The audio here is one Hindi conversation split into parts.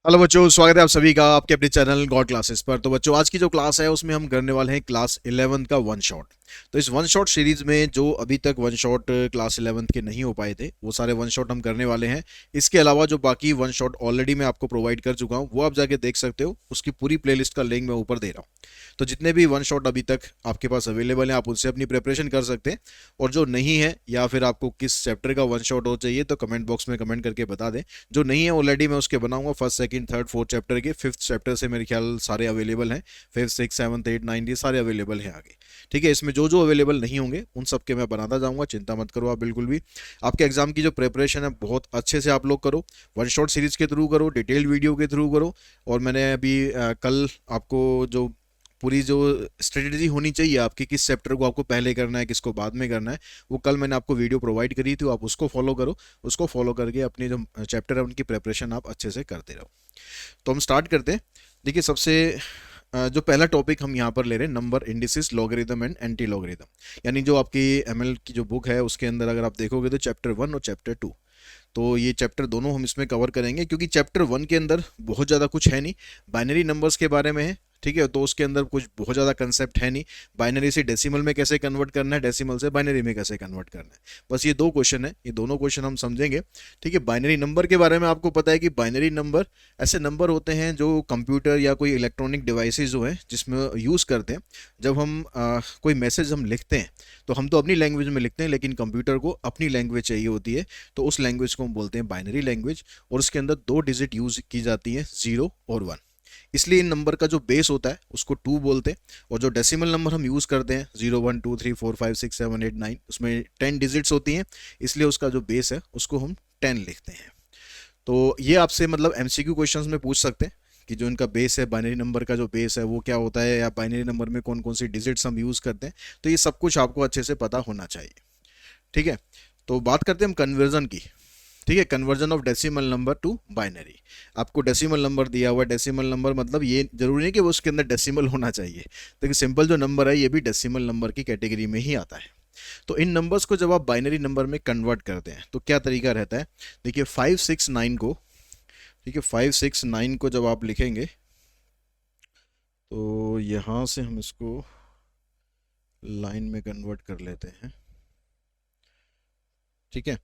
हेलो बच्चों, स्वागत है आप सभी का आपके अपने चैनल गॉड क्लासेस पर। तो बच्चों, आज की जो क्लास है उसमें हम करने वाले हैं क्लास 11 का वन शॉट। तो इस वन शॉट सीरीज में जो अभी तक वन शॉट क्लास 11 के नहीं हो पाए थे वो सारे वन शॉट हम करने वाले हैं। इसके अलावा जो बाकी वन शॉट ऑलरेडी मैं आपको प्रोवाइड कर चुका हूँ वो आप जाके देख सकते हो, उसकी पूरी प्लेलिस्ट का लिंक मैं ऊपर दे रहा हूँ। तो जितने भी वन शॉट अभी तक आपके पास अवेलेबल हैं आप उनसे अपनी प्रिपरेशन कर सकते हैं। और जो नहीं है या फिर आपको किस चैप्टर का वन शॉट हो चाहिए तो कमेंट बॉक्स में कमेंट करके बता दें। जो नहीं है ऑलरेडी मैं उसके बनाऊंगा, first second third fourth chapter के, फिफ्थ चैप्टर से मेरे ख्याल सारे अवेलेबल हैं। Fifth six seventh eight nine ये सारे अवेलेबल हैं आगे। ठीक है, इसमें जो जो अवेलेबल नहीं होंगे उन सब के मैं बनाता जाऊंगा, चिंता मत करो आप बिल्कुल भी। आपके एग्जाम की जो प्रिपरेशन है बहुत अच्छे से आप लोग करो, वन शॉट सीरीज के थ्रू करो, डिटेल वीडियो के थ्रू करो। और मैंने अभी कल आपको जो पूरी जो स्ट्रेटेजी होनी चाहिए आपकी, किस चैप्टर को आपको पहले करना है किसको बाद में करना है, वो कल मैंने आपको वीडियो प्रोवाइड करी थी, आप उसको फॉलो करो। उसको फॉलो करके अपनी जो चैप्टर है उनकी प्रिपरेशन आप अच्छे से करते रहो। तो हम स्टार्ट करते हैं। देखिए, सबसे जो पहला टॉपिक हम यहाँ पर ले रहे हैं, number indices logarithm and anti logarithm. यानी जो आपकी एमएल की जो बुक है उसके अंदर अगर आप देखोगे तो चैप्टर 1 और चैप्टर 2, तो ये चैप्टर दोनों हम इसमें कवर करेंगे। क्योंकि चैप्टर 1 के अंदर बहुत ज़्यादा कुछ है नहीं, बाइनरी नंबर्स के बारे में है। ठीक है, तो उसके अंदर कुछ बहुत ज़्यादा कंसेप्ट है नहीं। बाइनरी से डेसिमल में कैसे कन्वर्ट करना है, डेसिमल से बाइनरी में कैसे कन्वर्ट करना है, बस ये दो क्वेश्चन है, ये दोनों क्वेश्चन हम समझेंगे। ठीक है, बाइनरी नंबर के बारे में आपको पता है कि बाइनरी नंबर ऐसे नंबर होते हैं जो कंप्यूटर या कोई इलेक्ट्रॉनिक डिवाइसेज जो हैं जिसमें यूज़ करते हैं। जब हम कोई मैसेज हम लिखते हैं तो हम तो अपनी लैंग्वेज में लिखते हैं, लेकिन कंप्यूटर को अपनी लैंग्वेज चाहिए होती है। तो उस लैंग्वेज को हम बोलते हैं बाइनरी लैंग्वेज। और उसके अंदर दो डिजिट यूज की जाती हैं, 0 और 1। इसलिए इन नंबर का जो बेस होता है उसको 2 बोलते हैं। और जो डेसिमल नंबर हम यूज़ करते हैं 0 1 2 3 4 5 6 7 8 9, उसमें 10 डिजिट्स होती हैं, इसलिए उसका जो बेस है उसको हम 10 लिखते हैं। तो ये आपसे मतलब एमसीक्यू क्वेश्चंस में पूछ सकते हैं कि जो इनका बेस है, बाइनरी नंबर का जो बेस है वो क्या होता है, या बाइनरी नंबर में कौन कौन सी डिजिट्स हम यूज़ करते हैं। तो ये सब कुछ आपको अच्छे से पता होना चाहिए। ठीक है, तो बात करते हैं हम कन्वर्जन की। ठीक है, conversion of decimal number two binary. आपको डेसिमल नंबर दिया हुआ है, डेसिमल नंबर मतलब ये जरूरी नहीं कि वो उसके अंदर डेसिमल होना चाहिए। देखिए, सिंपल जो नंबर है ये भी डेसिमल नंबर की कैटेगरी में ही आता है। तो इन नंबर्स को जब आप बाइनरी नंबर में कन्वर्ट करते हैं तो क्या तरीका रहता है। देखिए 569 को, ठीक है 569 को जब आप लिखेंगे तो यहाँ से हम इसको लाइन में कन्वर्ट कर लेते हैं। ठीक है,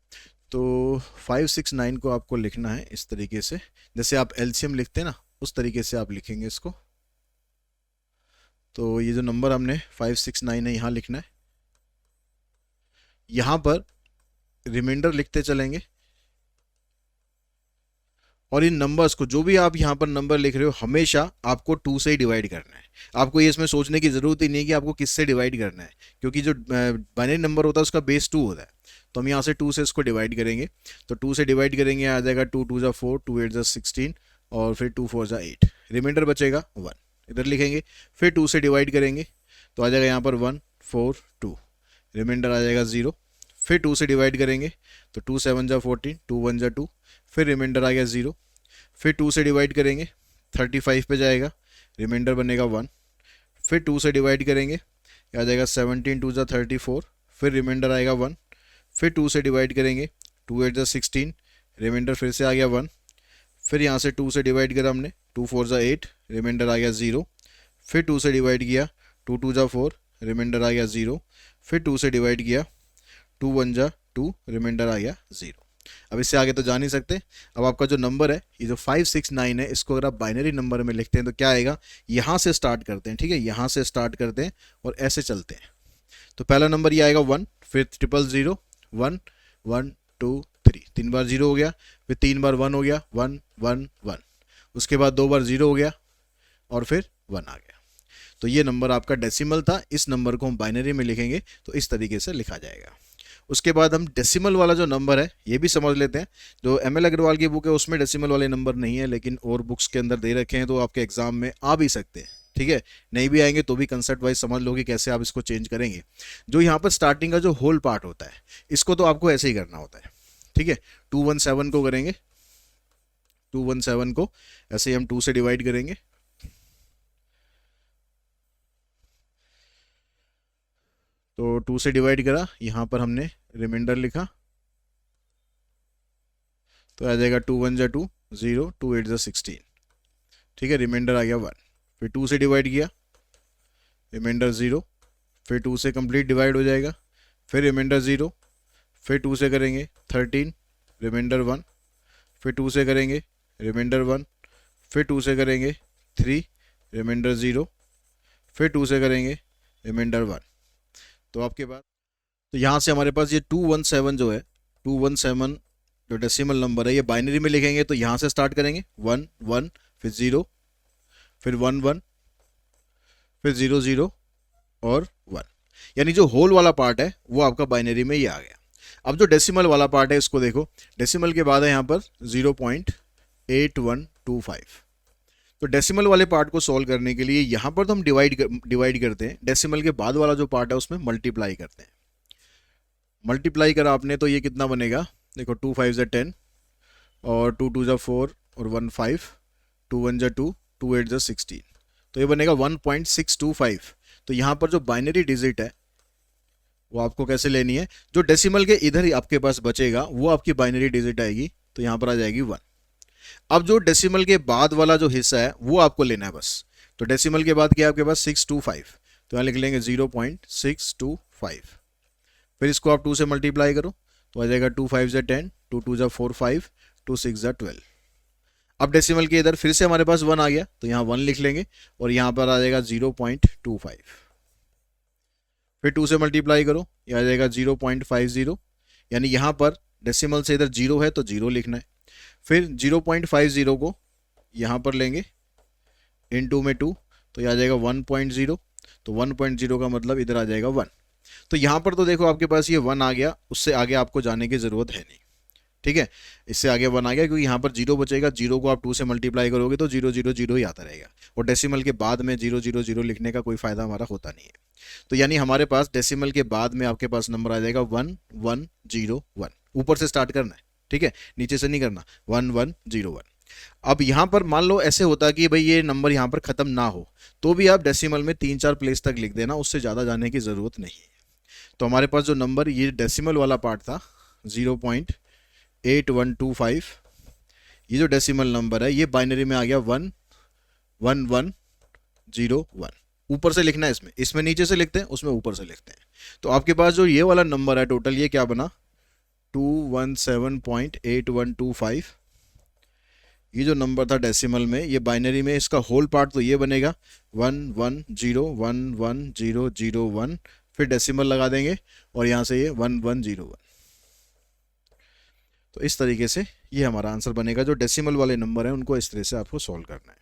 तो 569 को आपको लिखना है इस तरीके से, जैसे आप एलसीएम लिखते हैं ना उस तरीके से आप लिखेंगे इसको। तो ये जो नंबर हमने 569 है यहाँ लिखना है, यहाँ पर रिमाइंडर लिखते चलेंगे। और इन नंबर्स को जो भी आप यहाँ पर नंबर लिख रहे हो हमेशा आपको 2 से ही डिवाइड करना है। आपको ये इसमें सोचने की ज़रूरत ही नहीं है कि आपको किससे डिवाइड करना है, क्योंकि जो बाइनरी नंबर होता है उसका बेस 2 होता है। तो हम यहाँ से 2 से इसको डिवाइड करेंगे। तो 2 से डिवाइड करेंगे आ जाएगा 2 2 ज़ा 4, 2 8 ज़ा 16, और फिर 2 4 ज़ा 8, रिमाइंडर बचेगा 1। इधर लिखेंगे, फिर 2 से डिवाइड करेंगे तो आ जाएगा यहाँ पर 1 4 2, रिमाइंडर आ जाएगा 0। फिर 2 से डिवाइड करेंगे तो 2 7 ज़ा 14, 2 1 ज़ा 2, फिर रिमाइंडर आ गया 0। फिर 2 से डिवाइड करेंगे 35 पे जाएगा, रिमाइंडर बनेगा 1। फिर 2 से डिवाइड करेंगे आ जाएगा 17 2 ज़ा 34, फिर रिमाइंडर आएगा 1। फिर 2 से डिवाइड करेंगे 2 8 ज़ा 16, रिमाइंडर फिर से आ गया 1। फिर यहाँ से 2 से डिवाइड करा हमने 2 4 ज़ा 8, रिमाइंडर आ गया 0। फिर 2 से डिवाइड किया 2 2 ज़ा 4, रिमाइंडर आ गया 0। फिर 2 से डिवाइड किया 2 1 ज़ा 2, रिमाइंडर आ गया 0। अब इससे आगे तो जा नहीं सकते। अब आपका जो नंबर है ये जो 569 है, इसको अगर आप बाइनरी नंबर में लिखते हैं तो क्या आएगा, यहाँ से स्टार्ट करते हैं। ठीक है, यहाँ से स्टार्ट करते हैं और ऐसे चलते हैं। तो पहला नंबर ये आएगा 1, फिर 0 0 0 1 1 2 3, 3 बार 0 हो गया। फिर 3 बार 1 हो गया, 1 1 1। उसके बाद 2 बार 0 हो गया और फिर 1 आ गया। तो ये नंबर आपका डेसिमल था। इस नंबर को हम बाइनरी में लिखेंगे तो इस तरीके से लिखा जाएगा। उसके बाद हम डेसिमल वाला जो नंबर है ये भी समझ लेते हैं। जो एम एल अग्रवाल की बुक है उसमें डेसिमल वाले नंबर नहीं है, लेकिन और बुक्स के अंदर दे रखे हैं तो आपके एग्जाम में आ भी सकते हैं। ठीक है, नहीं भी आएंगे तो भी कंसेप्ट वाइज समझ लो कि कैसे आप इसको चेंज करेंगे। जो यहाँ पर स्टार्टिंग का जो होल पार्ट होता है इसको तो आपको ऐसे ही करना होता है। ठीक है, 217 को करेंगे, 217 को ऐसे ही हम 2 से डिवाइड करेंगे। तो 2 से डिवाइड करा, यहाँ पर हमने रिमाइंडर लिखा तो आ जाएगा 2 1 ज़ा 2 0, 2 8 ज़ा 16। ठीक है, रिमाइंडर आ गया 1। फिर 2 से डिवाइड किया, रिमाइंडर 0। फिर 2 से कंप्लीट डिवाइड हो जाएगा, फिर रिमाइंडर 0। फिर 2 से करेंगे 13, रिमाइंडर 1। फिर 2 से करेंगे रिमाइंडर 1। फिर 2 से करेंगे 3, रिमाइंडर 0। फिर 2 से करेंगे रिमाइंडर 1। तो आपके पास, तो यहाँ से हमारे पास ये 217 जो है, 217 जो डेसिमल नंबर है, ये बाइनरी में लिखेंगे तो यहाँ से स्टार्ट करेंगे 1 1, फिर 0, फिर 1 1, फिर 0 0 और 1। यानी जो होल वाला पार्ट है वो आपका बाइनरी में ये आ गया। अब जो डेसिमल वाला पार्ट है इसको देखो, डेसिमल के बाद है यहाँ पर 0.8125। तो डेसिमल वाले पार्ट को सॉल्व करने के लिए यहाँ पर तो हम डिवाइड करते हैं, डेसिमल के बाद वाला जो पार्ट है उसमें मल्टीप्लाई करते हैं। मल्टीप्लाई करा आपने तो ये कितना बनेगा, देखो 2 5 ज़ा 10 और 2 2 ज़ा 4 और 1 5, 2 1 ज़ा 2, 2 8 ज़ा 16, तो ये बनेगा 1.625। तो यहाँ पर जो बाइनरी डिजिट है वो आपको कैसे लेनी है, जो डेसिमल के इधर ही आपके पास बचेगा वो आपकी बाइनरी डिजिट आएगी, तो यहाँ पर आ जाएगी 1। अब जो डेसिमल के बाद वाला जो हिस्सा है वो आपको लेना है बस। तो डेसिमल के बाद क्या है आपके पास 625, तो यहाँ लिख लेंगे 0.625। फिर इसको आप 2 से मल्टीप्लाई करो तो आ जाएगा 2 5 ज़ा 10, 2 2 ज़ा 4 5, 2 6 ज़ा 12। अब डेसिमल के इधर फिर से हमारे पास 1 आ गया तो यहाँ 1 लिख लेंगे और यहाँ पर आ जाएगा 0.25। फिर 2 से मल्टीप्लाई करो, यह आ जाएगा 0.50। यानी यहाँ पर डेसिमल से इधर 0 है तो 0 लिखना है। फिर 0.50 को यहाँ पर लेंगे इनटू में 2, तो यह आ जाएगा 1.0। तो 1.0 का मतलब इधर आ जाएगा 1। तो यहाँ पर तो देखो आपके पास ये 1 आ गया, उससे आगे आपको जाने की ज़रूरत है नहीं, ठीक है। इससे आगे 1 आ गया क्योंकि यहाँ पर 0 बचेगा, 0 को आप 2 से मल्टीप्लाई करोगे तो 0 0 0 ही आता रहेगा, और डेसिमल के बाद में 0 0 0 लिखने का कोई फ़ायदा हमारा होता नहीं है। तो यानी हमारे पास डेसिमल के बाद में आपके पास नंबर आ जाएगा 1 1 0 1। ऊपर से स्टार्ट करना है, ठीक है, नीचे से नहीं करना, 1 1 0 1। अब यहाँ पर मान लो ऐसे होता कि भाई ये नंबर यहाँ पर ख़त्म ना हो, तो भी आप डेसिमल में 3-4 प्लेस तक लिख देना, उससे ज़्यादा जाने की ज़रूरत नहीं है। तो हमारे पास जो नंबर ये डेसिमल वाला पार्ट था 0.8125, ये जो डेसिमल नंबर है ये बाइनरी में आ गया 1 1 1 0 1। ऊपर से लिखना है, इसमें नीचे से लिखते हैं, उसमें ऊपर से लिखते हैं। तो आपके पास जो ये वाला नंबर है टोटल, ये क्या बना 217.8125। ये जो नंबर था डेसिमल में, ये बाइनरी में इसका होल पार्ट तो ये बनेगा 1 1 0 1 1 0 0 1। फिर डेसिमल लगा देंगे और यहाँ से ये 1 1 0 1। तो इस तरीके से ये हमारा आंसर बनेगा। जो डेसिमल वाले नंबर हैं उनको इस तरह से आपको सॉल्व करना है।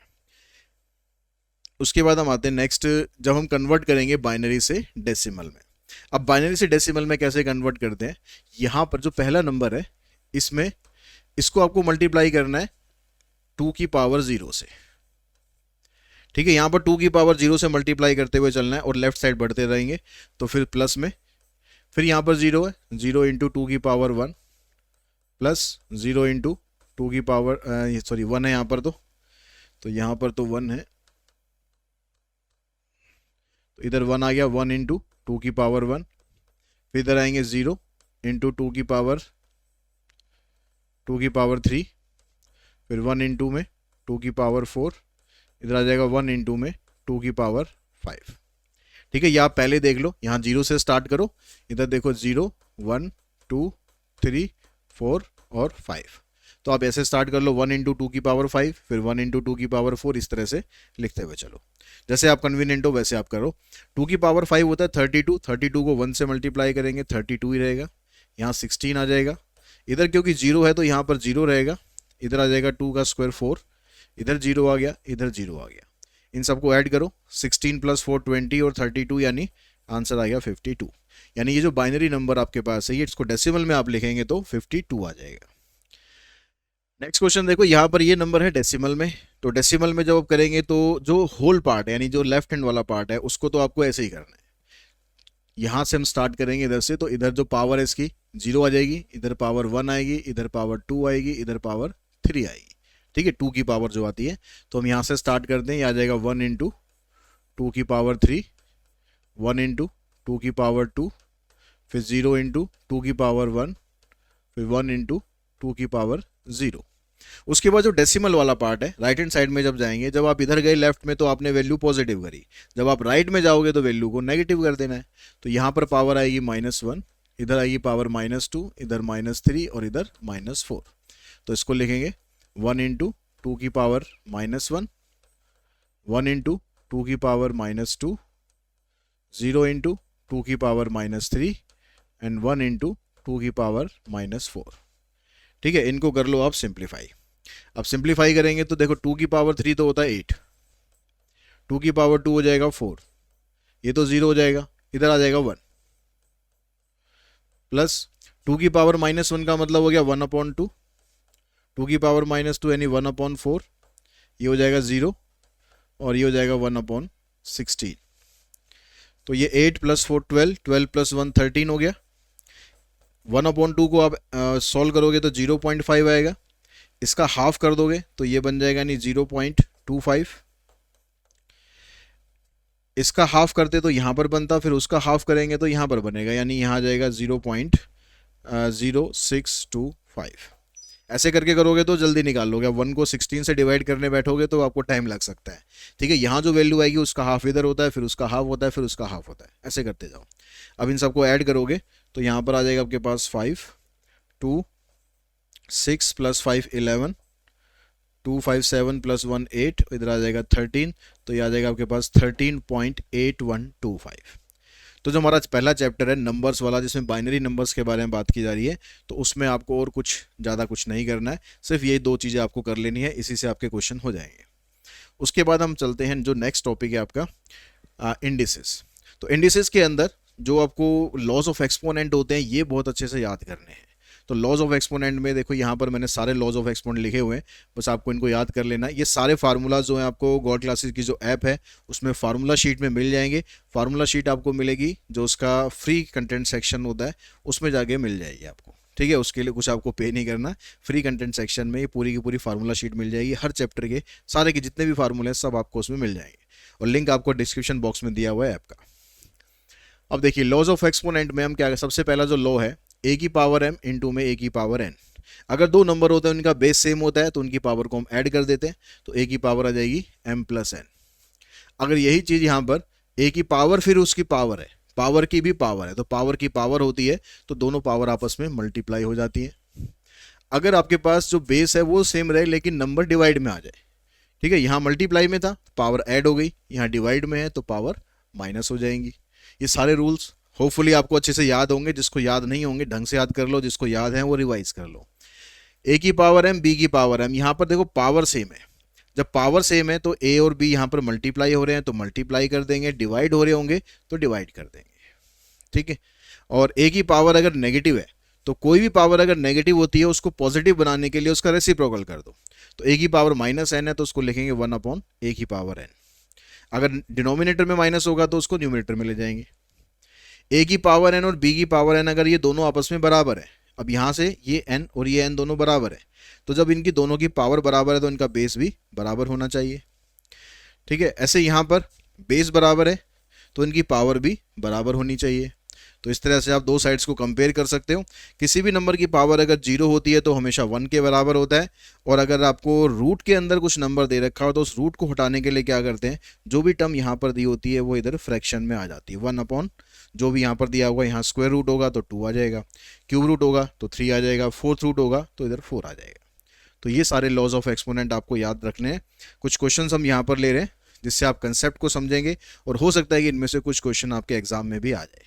उसके बाद हम आते हैं नेक्स्ट, जब हम कन्वर्ट करेंगे बाइनरी से डेसिमल में। अब बाइनरी से डेसिमल में कैसे कन्वर्ट करते हैं, यहाँ पर जो पहला नंबर है इसमें इसको आपको मल्टीप्लाई करना है 2 की पावर 0 से, ठीक है। यहाँ पर 2 की पावर 0 से मल्टीप्लाई करते हुए चलना है और लेफ्ट साइड बढ़ते रहेंगे, तो फिर प्लस में, फिर यहाँ पर 0 है, 0 इंटू 2 की पावर 1 प्लस 0 इंटू 2 की पावर सॉरी 1 है यहाँ पर, तो यहाँ पर तो 1 है, तो इधर 1 आ गया, 1 इंटू 2 की पावर 1। फिर इधर आएंगे 0 इंटू 2 की पावर 3, फिर 1 इंटू में 2 की पावर 4, इधर आ जाएगा 1 इंटू में 2 की पावर 5, ठीक है। ये आप पहले देख लो, यहाँ 0 से स्टार्ट करो, इधर देखो 0 1 2 3 4 और 5। तो आप ऐसे स्टार्ट कर लो 1 इंटू 2 की पावर 5, फिर 1 इंटू 2 की पावर 4, इस तरह से लिखते हुए चलो, जैसे आप कन्वीनियंट हो वैसे आप करो। 2 की पावर 5 होता है 32, 32 को 1 से मल्टीप्लाई करेंगे 32 ही रहेगा, यहाँ 16 आ जाएगा। इधर क्योंकि 0 है तो यहाँ पर 0 रहेगा, इधर आ जाएगा 2 का स्क्वायर 4, इधर 0 आ गया, इधर 0 आ गया। इन सबको ऐड करो, 16 प्लस 4 20 और 32, यानी आंसर आ गया 52। यानी ये जो बाइनरी नंबर आपके पास है ये इसको डेसिमल में आप लिखेंगे तो 52 आ जाएगा। नेक्स्ट क्वेश्चन देखो, यहाँ पर ये नंबर है डेसिमल में, तो डेसिमल में जब आप करेंगे तो जो होल पार्ट है यानी जो लेफ्ट हैंड वाला पार्ट है उसको तो आपको ऐसे ही करना है। यहाँ से हम स्टार्ट करेंगे इधर से, तो इधर जो पावर है इसकी 0 आ जाएगी, इधर पावर 1 आएगी, इधर पावर 2 आएगी, इधर पावर 3 आएगी, ठीक है। 2 की पावर जो आती है, तो हम यहाँ से स्टार्ट करते हैं, ये आ जाएगा 1 इंटू 2 की पावर 3, 1 इंटू 2 की पावर 2, फिर 0 इंटू 2 की पावर 1, फिर 1 इंटू 2 की पावर 0। उसके बाद जो डेसिमल वाला पार्ट है, राइट हैंड साइड में जब जाएंगे, जब आप इधर गए लेफ्ट में तो आपने वैल्यू पॉजिटिव करी, जब आप राइट में जाओगे तो वैल्यू को नेगेटिव कर देना है। तो यहाँ पर पावर आएगी -1, इधर आएगी पावर -2, इधर -3 और इधर -4। तो इसको लिखेंगे 1 इंटू 2 की पावर -1, 1 इंटू 2 की पावर -2, 0 इंटू 2 की पावर -3 एंड 1 इंटू 2 की पावर -4। ठीक है, इनको कर लो आप सिंप्लीफाई। अब सिंप्लीफाई करेंगे तो देखो 2 की पावर 3 तो होता है 8, 2 की पावर 2 हो जाएगा 4, ये तो 0 हो जाएगा, इधर आ जाएगा 1, प्लस 2 की पावर -1 का मतलब हो गया 1/2, 2 की पावर -2 यानी 1/4, ये हो जाएगा 0 और ये हो जाएगा 1/16। तो ये 8 + 4 12, 12 + 1 13 हो गया। 1/2 को आप सॉल्व करोगे तो 0.5 आएगा, इसका हाफ कर दोगे तो ये बन जाएगा नहीं 0.25, इसका हाफ करते तो यहाँ पर बनता, फिर उसका हाफ करेंगे तो यहाँ पर बनेगा, यानी यहाँ आ जाएगा 0.0625। ऐसे करके करोगे तो जल्दी निकाल लोगे। 1 को 16 से डिवाइड करने बैठोगे तो आपको टाइम लग सकता है। ठीक है, यहाँ जो वैल्यू आएगी उसका हाफ इधर होता है, फिर उसका हाफ होता है, फिर उसका हाफ होता है, ऐसे करते जाओ। अब इन सबको ऐड करोगे तो यहाँ पर आ जाएगा आपके पास 5 2 6 + 5 11, 2 5 7 + 1 8, इधर आ जाएगा 13, तो ये आ जाएगा आपके पास 13.8125। तो जो हमारा पहला चैप्टर है नंबर्स वाला, जिसमें बाइनरी नंबर्स के बारे में बात की जा रही है, तो उसमें आपको और कुछ ज़्यादा कुछ नहीं करना है, सिर्फ ये 2 चीज़ें आपको कर लेनी है, इसी से आपके क्वेश्चन हो जाएंगे। उसके बाद हम चलते हैं, जो नेक्स्ट टॉपिक है आपका इंडिसेस। तो इंडिसेस के अंदर जो आपको लॉज ऑफ एक्सपोनेंट होते हैं, ये बहुत अच्छे से याद करने हैं। तो लॉज ऑफ एक्सपोनेंट में देखो यहाँ पर मैंने सारे लॉज ऑफ एक्सपोनेंट लिखे हुए हैं, बस आपको इनको याद कर लेना है। ये सारे फार्मूलाज जो हैं आपको गॉड क्लासेस की जो ऐप है उसमें फार्मूला शीट में मिल जाएंगे। फार्मूला शीट आपको मिलेगी, जो उसका फ्री कंटेंट सेक्शन होता है उसमें जाके मिल जाएगी आपको। ठीक है, उसके लिए कुछ आपको पे नहीं करना, फ्री कंटेंट सेक्शन में ये पूरी की पूरी फार्मूला शीट मिल जाएगी। हर चैप्टर के सारे के जितने भी फार्मूले हैं सब आपको उसमें मिल जाएंगे, और लिंक आपको डिस्क्रिप्शन बॉक्स में दिया हुआ है ऐप का। अब देखिए लॉज ऑफ एक्सपोनेंट में हम क्या, सबसे पहला जो लॉ है a की पावर m इंटू में a की पावर n। अगर 2 नंबर होते हैं उनका बेस सेम होता है तो उनकी पावर को हम ऐड कर देते हैं, तो a की पावर आ जाएगी m + n। अगर यही चीज़ यहाँ पर a की पावर फिर उसकी पावर है, पावर की भी पावर है, तो पावर की पावर होती है तो दोनों पावर आपस में मल्टीप्लाई हो जाती है। अगर आपके पास जो बेस है वो सेम रहे लेकिन नंबर डिवाइड में आ जाए, ठीक है, यहाँ मल्टीप्लाई में था पावर ऐड हो गई, यहाँ डिवाइड में है तो पावर माइनस हो जाएंगी। ये सारे रूल्स होपफुली आपको अच्छे से याद होंगे, जिसको याद नहीं होंगे ढंग से याद कर लो, जिसको याद है वो रिवाइज कर लो। a की पावर m, b की पावर m, यहाँ पर देखो पावर सेम है, जब पावर सेम है तो a और b यहाँ पर मल्टीप्लाई हो रहे हैं तो मल्टीप्लाई कर देंगे, डिवाइड हो रहे होंगे तो डिवाइड कर देंगे। ठीक है, और a की पावर अगर नेगेटिव है तो कोई भी पावर अगर नेगेटिव होती है उसको पॉजिटिव बनाने के लिए उसका रेसिप्रोकल कर दो। तो a की पावर -n है तो उसको लिखेंगे 1/a की पावर n। अगर डिनोमिनेटर में माइनस होगा तो उसको न्यूमिनेटर में ले जाएंगे। a की पावर n और b की पावर n अगर ये दोनों आपस में बराबर है, अब यहाँ से ये n और ये n दोनों बराबर है, तो जब इनकी दोनों की पावर बराबर है तो इनका बेस भी बराबर होना चाहिए। ठीक है, ऐसे यहाँ पर बेस बराबर है तो इनकी पावर भी बराबर होनी चाहिए। तो इस तरह से आप 2 साइड्स को कंपेयर कर सकते हो। किसी भी नंबर की पावर अगर 0 होती है तो हमेशा 1 के बराबर होता है, और अगर आपको रूट के अंदर कुछ नंबर दे रखा हो तो उस रूट को हटाने के लिए क्या करते हैं, जो भी टर्म यहाँ पर दी होती है वो इधर फ्रैक्शन में आ जाती है। 1/, जो भी यहाँ पर दिया होगा, यहाँ स्क्वायर रूट होगा तो 2 आ जाएगा, क्यूब रूट होगा तो 3 आ जाएगा, फोर्थ रूट होगा तो इधर 4 आ जाएगा। तो ये सारे लॉज ऑफ एक्सपोनेंट आपको याद रखने हैं। कुछ क्वेश्चन हम यहाँ पर ले रहे हैं जिससे आप कंसेप्ट को समझेंगे, और हो सकता है कि इनमें से कुछ क्वेश्चन आपके एग्जाम में भी आ जाए।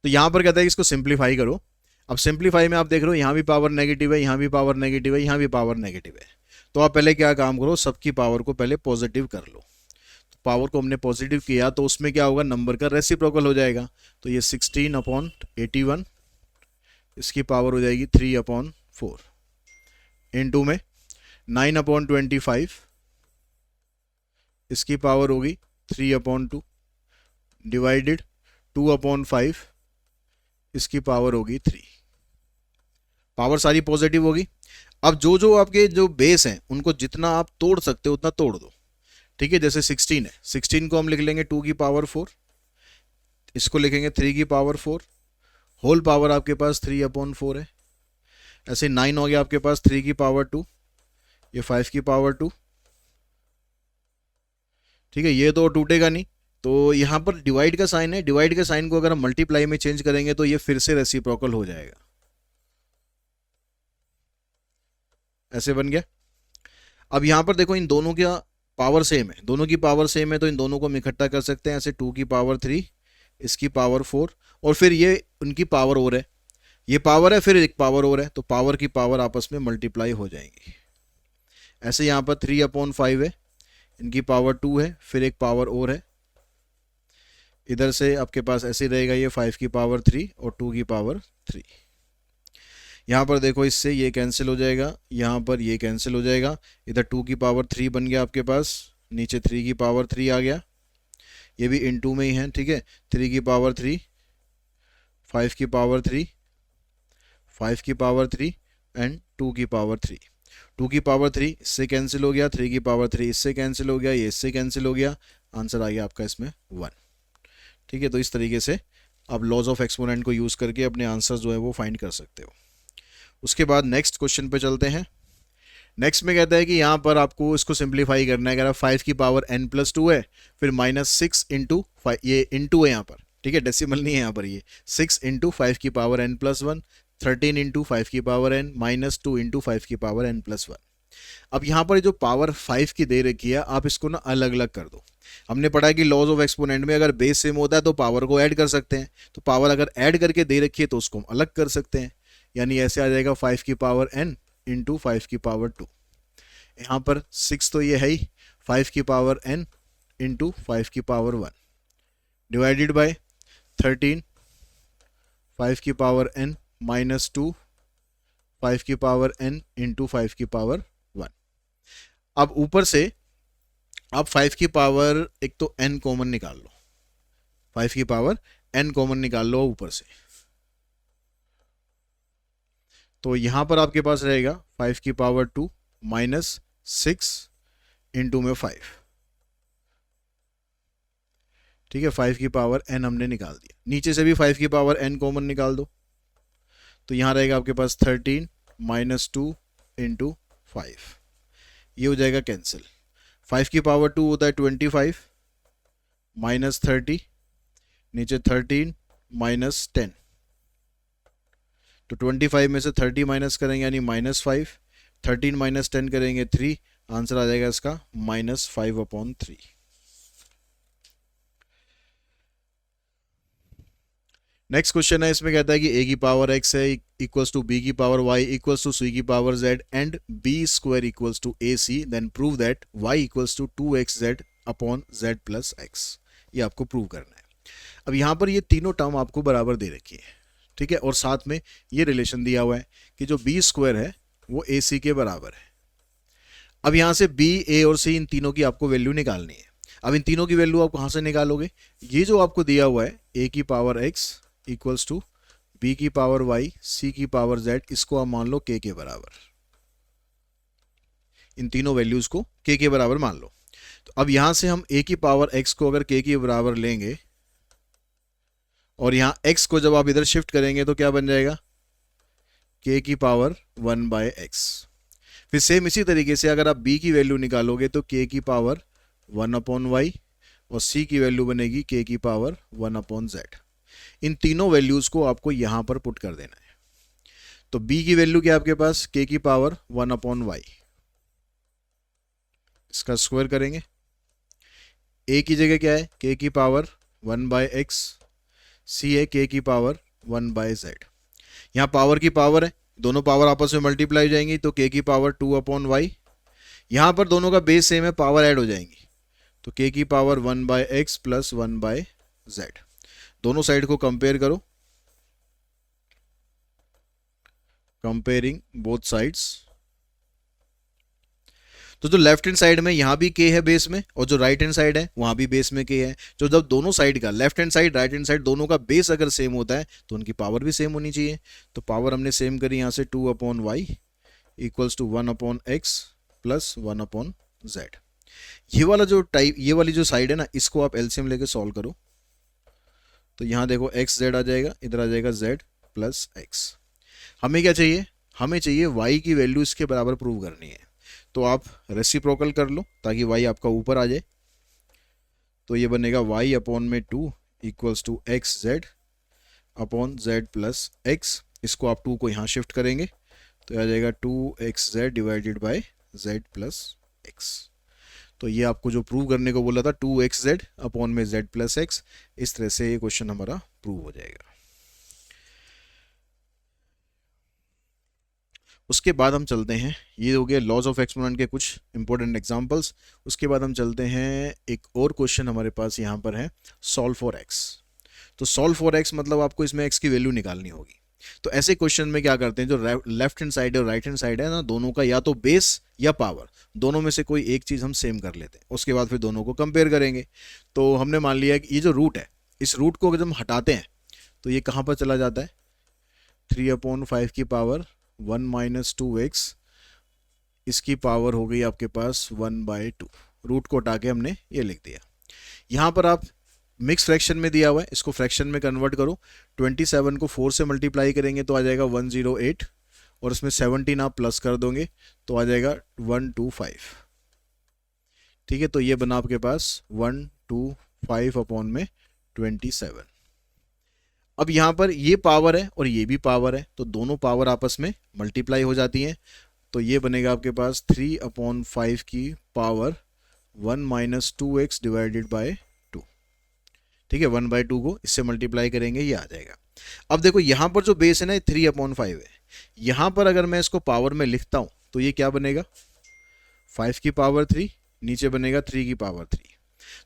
तो यहाँ पर कहता है कि इसको सिंप्लीफाई करो। अब सिंप्लीफाई में आप देख रहे हो यहाँ भी पावर नेगेटिव है, यहाँ भी पावर नेगेटिव है, यहाँ भी पावर नेगेटिव है, तो आप पहले क्या काम करो, सबकी पावर को पहले पॉजिटिव कर लो। तो पावर को हमने पॉजिटिव किया तो उसमें क्या होगा, नंबर का रेसिप्रोकल हो जाएगा। तो ये 16/81, इसकी पावर हो जाएगी 3/4, इनटू में 9/25, इसकी पावर होगी 3/2, डिवाइडेड 2/5, इसकी पावर होगी 3। पावर सारी पॉजिटिव होगी। अब जो जो आपके जो बेस हैं उनको जितना आप तोड़ सकते हो उतना तोड़ दो। ठीक है, जैसे 16 है, 16 को हम लिख लेंगे 2 की पावर 4, इसको लिखेंगे 3 की पावर 4, होल पावर आपके पास 3/4 है। ऐसे 9 हो गया आपके पास 3 की पावर 2, ये 5 की पावर 2, ठीक है, ये तो टूटेगा नहीं। तो यहाँ पर डिवाइड का साइन है, डिवाइड के साइन को अगर हम मल्टीप्लाई में चेंज करेंगे तो ये फिर से रेसिप्रोकल हो जाएगा, ऐसे बन गया। अब यहाँ पर देखो इन दोनों का पावर सेम है, दोनों की पावर सेम है, तो इन दोनों को हम इकट्ठा कर सकते हैं ऐसे 2 की पावर 3, इसकी पावर 4, और फिर ये उनकी पावर और है, ये पावर है फिर एक पावर और है, तो पावर की पावर आपस में मल्टीप्लाई हो जाएंगी। ऐसे यहाँ पर 3/5 है, इनकी पावर 2 है, फिर एक पावर और है, इधर से आपके पास ऐसे रहेगा ये 5 की पावर 3 और 2 की पावर 3। यहाँ पर देखो इससे ये कैंसिल हो जाएगा, यहाँ पर ये कैंसिल हो जाएगा, इधर 2 की पावर 3 बन गया आपके पास, नीचे 3 की पावर 3 आ गया, ये भी इन टू में ही है, ठीक है, 3 की पावर 3, 5 की पावर 3, 5 की पावर 3 एंड 2 की पावर 3। 2 की पावर 3 इससे कैंसिल हो गया, 3 की पावर 3 इससे कैंसिल हो गया, ये इससे कैंसिल हो गया, आंसर आ गया आपका इसमें 1। ठीक है, तो इस तरीके से आप लॉज ऑफ एक्सपोनेंट को यूज़ करके अपने आंसर जो है वो फाइंड कर सकते हो। उसके बाद नेक्स्ट क्वेश्चन पे चलते हैं। नेक्स्ट में कहता है कि यहाँ पर आपको इसको सिंप्लीफाई करना है, अगर 5 की पावर n+2 है, फिर -6 ये इंटू है यहाँ पर, ठीक है, डेसिमल नहीं है यहाँ पर, ये 6 × 5 की पावर n+1, 13 × 5 की पावर n, -2 × 5 की पावर n+1। अब यहाँ पर जो पावर 5 की दे रखी है, आप इसको ना अलग अलग कर दो। हमने पढ़ा है कि लॉज ऑफ एक्सपोनेंट में अगर बेस सेम होता है तो पावर को ऐड कर सकते हैं, तो पावर अगर ऐड करके दे रखी है तो उसको हम अलग कर सकते हैं, यानी ऐसे आ जाएगा 5 की पावर n × 5 की पावर 2। यहाँ पर 6 तो ये है ही, 5 की पावर n × 5 की पावर 1 डिवाइडेड बाय 13, 5 की पावर n -2, 5 की पावर n × 5 की पावर 1। अब ऊपर से आप 5 की पावर एक तो n कॉमन निकाल लो, 5 की पावर n कॉमन निकाल लो ऊपर से, तो यहां पर आपके पास रहेगा 5 की पावर 2 -6 इंटू में 5, ठीक है, 5 की पावर n हमने निकाल दिया, नीचे से भी 5 की पावर n कॉमन निकाल दो, तो यहां रहेगा आपके पास 13 -2 इंटू 5, ये हो जाएगा कैंसिल। 5 की पावर 2 होता है 25 -30, नीचे 13 -10, तो 25 में से 30 माइनस करेंगे यानी -5, 13 - 10 करेंगे 3, आंसर आ जाएगा इसका -5/3। नेक्स्ट क्वेश्चन है, इसमें कहता है कि a की पावर x है इक्वल्स टू b की power y equals to c की power z and b² equals to ac, then prove that y equals to 2xz upon z plus x। ये आपको प्रूव करना है। अब यहाँ पर ये तीनों टर्म आपको बराबर दे रखी है, ठीक है, और साथ में ये रिलेशन दिया हुआ है कि जो b² है वो ac के बराबर है। अब यहाँ से b, a और c इन तीनों की आपको वैल्यू निकालनी है। अब इन तीनों की वैल्यू आप कहाँ से निकालोगे, ये जो आपको दिया हुआ है a की power x equals to b की पावर y c की पावर z, इसको आप मान लो k के बराबर, इन तीनों वैल्यूज को k के बराबर मान लो। तो अब यहां से हम a की पावर x को अगर k के बराबर लेंगे और यहाँ x को जब आप इधर शिफ्ट करेंगे तो क्या बन जाएगा, k की पावर 1/x। फिर सेम इसी तरीके से अगर आप b की वैल्यू निकालोगे तो k की पावर 1/y और c की वैल्यू बनेगी k की पावर 1/z। इन तीनों वैल्यूज को आपको यहां पर पुट कर देना है। तो b की वैल्यू क्या है आपके पास, k की पावर 1/y, इसका स्क्वायर करेंगे, a की जगह क्या है k की पावर 1/x, c है k की पावर 1/z। यहाँ पावर की पावर है, दोनों पावर आपस में मल्टीप्लाई हो जाएंगी तो k की पावर 2/y, यहाँ पर दोनों का बेस सेम है, पावर ऐड हो जाएंगी तो k की पावर 1/x प्लस 1/z। दोनों साइड को कंपेयर करो, कंपेयरिंग बोथ साइड्स, तो जो लेफ्ट हैंड साइड में यहाँ भी k है बेस में और जो राइट हैंड साइड है वहां भी बेस में k है। तो जब दोनों साइड का left hand side right hand side दोनों का बेस अगर सेम होता है तो उनकी पावर भी सेम होनी चाहिए। तो पावर हमने सेम करी यहाँ से 2/y equals to 1/x plus 1/z। ये वाला जो टाइप, ये वाली जो साइड है ना, इसको आप एलसीएम लेके सॉल्व करो, तो यहाँ देखो x z आ जाएगा, इधर आ जाएगा z प्लस x। हमें क्या चाहिए, हमें चाहिए y की वैल्यू इसके बराबर प्रूव करनी है, तो आप रेसिप्रोकल कर लो ताकि y आपका ऊपर आ जाए। तो ये बनेगा y अपॉन में 2 equals to x z upon z plus x. इसको आप 2 को यहाँ शिफ्ट करेंगे तो आ जाएगा 2xz divided by z plus x. तो ये आपको जो प्रूव करने को बोला था 2xz अपॉन में z प्लस एक्स, इस तरह से ये क्वेश्चन हमारा प्रूव हो जाएगा। उसके बाद हम चलते हैं, ये हो गया लॉज ऑफ एक्सपोनेंट के कुछ इंपॉर्टेंट एग्जांपल्स। उसके बाद हम चलते हैं, एक और क्वेश्चन हमारे पास यहाँ पर है, सॉल्व फॉर एक्स। तो सॉल्व फॉर एक्स मतलब आपको इसमें एक्स की वैल्यू निकालनी होगी। तो ऐसे क्वेश्चन में क्या करते हैं, जो लेफ्ट हैंड साइड और राइट हैंड साइड है ना, दोनों का या तो बेस या पावर, दोनों में से कोई एक चीज़ हम सेम कर लेते हैं। उसके बाद फिर दोनों को कंपेयर करेंगे। तो हमने मान लिया कि ये जो रूट है, इस रूट को अगर हम हटाते हैं तो ये कहाँ पर चला जाता है, 3/5 की पावर 1 माइनस 2x, इसकी पावर हो गई आपके पास 1/2। रूट को हटा के हमने ये लिख दिया। यहाँ पर आप मिक्स फ्रैक्शन में दिया हुआ है, इसको फ्रैक्शन में कन्वर्ट करो। 27 को 4 से मल्टीप्लाई करेंगे तो आ जाएगा 108, और इसमें 17 आप प्लस कर दोगे तो आ जाएगा 125। ठीक है, तो ये बना आपके पास 125 अपॉन में 27। अब यहाँ पर ये पावर है और ये भी पावर है, तो दोनों पावर आपस में मल्टीप्लाई हो जाती हैं। तो ये बनेगा आपके पास 3/5 की power 1 minus 2x divided by 2। ठीक है, 1/2 को इससे मल्टीप्लाई करेंगे, ये आ जाएगा। अब देखो यहाँ पर जो बेस है ना 3/5 है, यहाँ पर अगर मैं इसको पावर में लिखता हूँ तो ये क्या बनेगा, 5 की पावर 3, नीचे बनेगा 3 की पावर 3।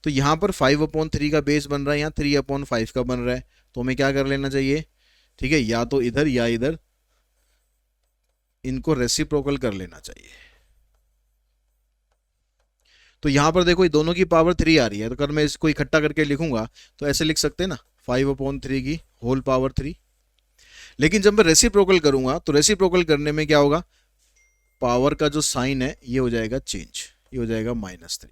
तो यहाँ पर 5/3 का बेस बन रहा है, यहाँ 3/5 का बन रहा है। तो हमें क्या कर लेना चाहिए, ठीक है, या तो इधर या इधर इनको रेसिप्रोकल कर लेना चाहिए। तो यहां पर देखो ये दोनों की पावर 3 आ रही है, तो अगर मैं इसको इकट्ठा करके लिखूंगा तो ऐसे लिख सकते हैं ना, 5/3 की होल पावर 3। लेकिन जब मैं रेसिप्रोकल करूंगा तो रेसिप्रोकल करने में क्या होगा, पावर का जो साइन है ये हो जाएगा चेंज, ये हो जाएगा -3।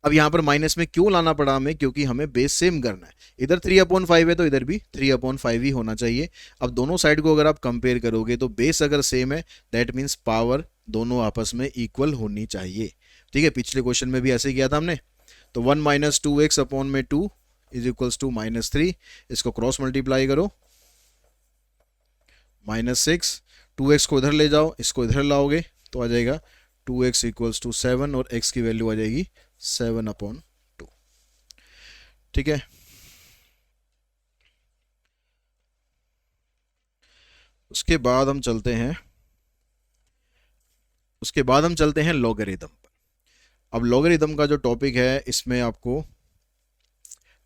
अब यहाँ पर माइनस में क्यों लाना पड़ा हमें, क्योंकि हमें बेस सेम करना है। इधर 3/5 है तो इधर भी 3/5 ही होना चाहिए। अब दोनों साइड को अगर आप कंपेयर करोगे तो बेस अगर सेम है दैट मीन्स पावर दोनों आपस में इक्वल होनी चाहिए। ठीक है, पिछले क्वेश्चन में भी ऐसे किया था हमने। तो 1 माइनस 2x अपॉन में 2 इज इक्वल्स टू -3, इसको क्रॉस मल्टीप्लाई करो, -6, 2x को इधर ले जाओ, इसको इधर लाओगे तो आ जाएगा 2x इक्वल्स टू 7, और x की वैल्यू आ जाएगी 7/2। ठीक है, उसके बाद हम चलते हैं लॉगरिथम पर। अब लॉगरिथम का जो टॉपिक है, इसमें आपको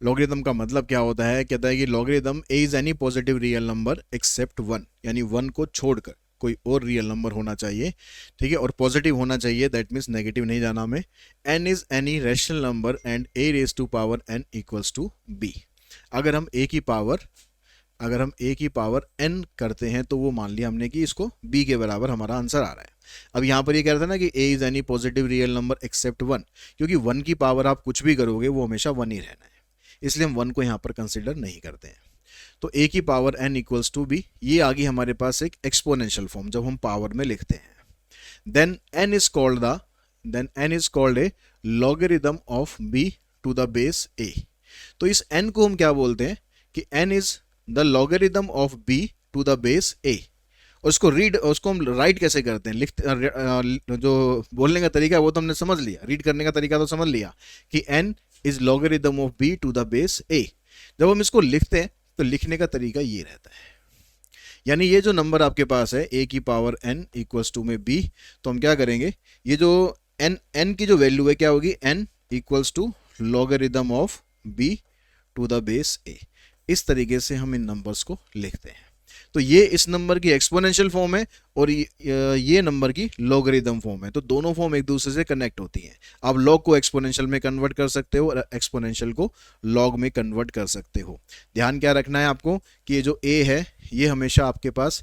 लॉगरिथम का मतलब क्या होता है, कहता है कि logarithm is any positive real number except 1, यानी 1 को छोड़कर कोई और रियल नंबर होना चाहिए। ठीक है, और पॉजिटिव होना चाहिए, दैट मीन्स नेगेटिव नहीं जाना हमें। n is any rational number and a raise to power n equals to b। अगर हम a की पावर n करते हैं तो वो मान लिया हमने कि इसको b के बराबर हमारा आंसर आ रहा है। अब यहाँ पर ये कह रहा था ना कि a is any positive real number except 1, क्योंकि 1 की पावर आप कुछ भी करोगे वो हमेशा 1 ही रहना है, इसलिए हम 1 को यहाँ पर कंसिडर नहीं करते हैं। तो a की power n equals to b, ये आ गई हमारे पास एक एक्सपोनेंशियल फॉर्म जब हम पावर में लिखते हैं। Then n is called a logarithm of b to the base a। तो इस n को हम क्या बोलते हैं कि n is the logarithm of b to the base a। उसको हम राइट कैसे करते हैं, जो बोलने का तरीका है वो तो हमने समझ लिया, रीड करने का तरीका तो समझ लिया कि n is logarithm of b to the base a। जब हम इसको लिखते हैं तो लिखने का तरीका ये रहता है, यानी ये जो नंबर आपके पास है a की पावर n इक्वल्स टू में b, तो हम क्या करेंगे, ये जो n की जो वैल्यू है क्या होगी, n equals to logarithm of b to the base a। इस तरीके से हम इन नंबर्स को लिखते हैं। तो ये इस नंबर की एक्सपोनेंशियल फॉर्म है और ये नंबर की लॉगरिथम फॉर्म है, तो दोनों फॉर्म एक दूसरे से कनेक्ट होती हैं। आप लॉग को एक्सपोनेंशियल में कन्वर्ट कर सकते हो और एक्सपोनेंशियल को लॉग में कन्वर्ट कर सकते हो। ध्यान क्या रखना है आपको कि ये जो a है ये हमेशा आपके पास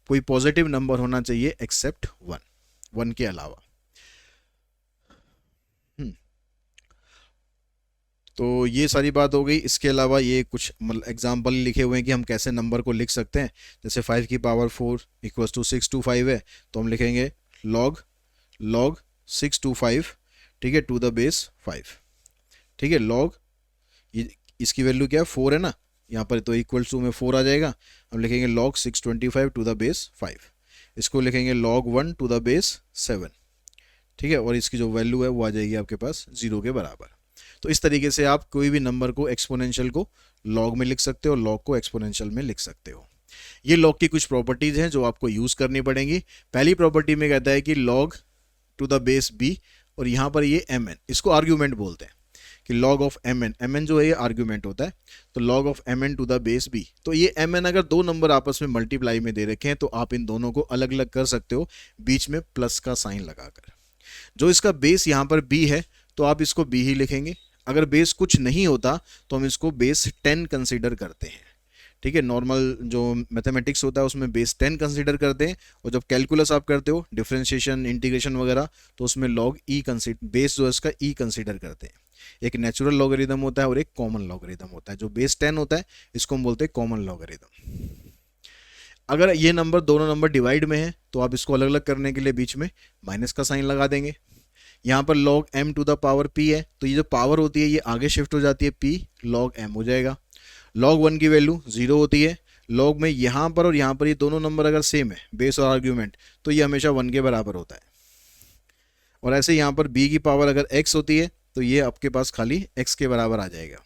कोई पॉजिटिव नंबर होना चाहिए एक्सेप्ट 1 के अलावा। तो ये सारी बात हो गई। इसके अलावा ये कुछ मतलब एग्जाम्पल लिखे हुए हैं कि हम कैसे नंबर को लिख सकते हैं। जैसे 5 की पावर 4 इक्वल्स टू 625 है, तो हम लिखेंगे लॉग लॉग 625, ठीक है, टू द बेस 5, ठीक है। लॉग इसकी वैल्यू क्या है, 4 है ना, यहाँ पर तो इक्वल्स टू में 4 आ जाएगा। हम लिखेंगे log 625 टू द बेस 5, इसको लिखेंगे log 1 टू द बेस 7, ठीक है, और इसकी जो वैल्यू है वो आ जाएगी आपके पास 0 के बराबर। तो इस तरीके से आप कोई भी नंबर को एक्सपोनेंशियल को लॉग में लिख सकते हो और लॉग को एक्सपोनेंशियल में लिख सकते हो। ये लॉग की कुछ प्रॉपर्टीज हैं जो आपको यूज़ करनी पड़ेंगी। पहली प्रॉपर्टी में कहता है कि log to the base b, और यहाँ पर ये mn, इसको आर्ग्यूमेंट बोलते हैं कि log ऑफ mn जो है ये आर्ग्यूमेंट होता है। तो log of mn to the base b, तो ये mn अगर दो नंबर आपस में मल्टीप्लाई में दे रखे हैं तो आप इन दोनों को अलग अलग कर सकते हो बीच में प्लस का साइन लगाकर। जो इसका बेस यहाँ पर b है तो आप इसको b ही लिखेंगे। अगर बेस कुछ नहीं होता तो हम इसको बेस 10 कंसीडर करते हैं, ठीक है। नॉर्मल जो मैथमेटिक्स होता है उसमें बेस 10 कंसीडर करते हैं, और जब कैलकुलस आप करते हो डिफरेंशिएशन इंटीग्रेशन वगैरह तो उसमें लॉग ई कंसीडर, बेस जो है इसका ई कंसीडर करते हैं। एक नेचुरल लॉगरिदम होता है और एक कॉमन लॉगरिदम होता है। जो बेस 10 होता है इसको हम बोलते हैं कॉमन लॉगरिदम। अगर ये नंबर दोनों नंबर डिवाइड में है तो आप इसको अलग अलग करने के लिए बीच में माइनस का साइन लगा देंगे। यहाँ पर log m to the power p है, तो ये जो पावर होती है ये आगे शिफ्ट हो जाती है, p log m हो जाएगा। log 1 की वैल्यू 0 होती है। log में यहाँ पर और यहाँ पर ये दोनों नंबर अगर सेम है, बेस और आर्ग्यूमेंट, तो ये हमेशा 1 के बराबर होता है। और ऐसे यहाँ पर b की पावर अगर x होती है तो ये आपके पास खाली x के बराबर आ जाएगा।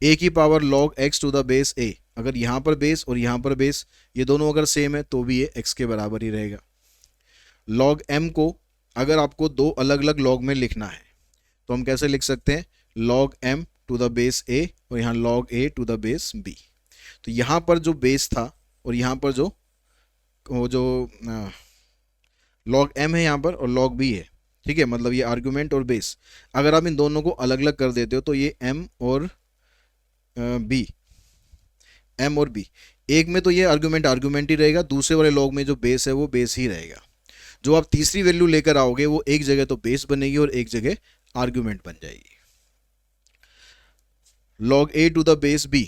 a की power log x to the base a, अगर यहाँ पर बेस और यहाँ पर बेस ये दोनों अगर सेम है तो भी ये x के बराबर ही रहेगा। log m को अगर आपको दो अलग अलग log में लिखना है तो हम कैसे लिख सकते हैं, log m to the base a और यहाँ log a to the base b। तो यहाँ पर जो बेस था और यहाँ पर जो log m है यहाँ पर और log b है, ठीक है, मतलब ये आर्गुमेंट और बेस। अगर आप इन दोनों को अलग अलग कर देते हो तो ये m और b, एक में तो ये आर्गुमेंट आर्गुमेंट ही रहेगा, दूसरे वाले log में जो बेस है वो बेस ही रहेगा। जो आप तीसरी वैल्यू लेकर आओगे वो एक जगह तो बेस बनेगी और एक जगह आर्गुमेंट बन जाएगी। log a to the base b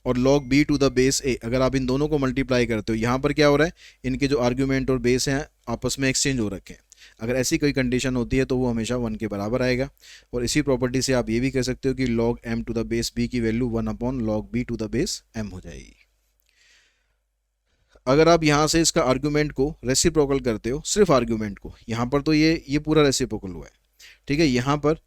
और log b to the base a, अगर आप इन दोनों को मल्टीप्लाई करते हो, यहाँ पर क्या हो रहा है, इनके जो आर्ग्यूमेंट और बेस हैं आपस में एक्सचेंज हो रखे हैं। अगर ऐसी कोई कंडीशन होती है तो वो हमेशा 1 के बराबर आएगा। और इसी प्रॉपर्टी से आप ये भी कह सकते हो कि log m to the base b की value 1/log b to the base m हो जाएगी। अगर आप यहाँ से इसका आर्ग्यूमेंट को रेसिप्रोकल करते हो, सिर्फ आर्ग्यूमेंट को, यहाँ पर तो ये पूरा रेसिप्रोकल हुआ है, ठीक है। यहाँ पर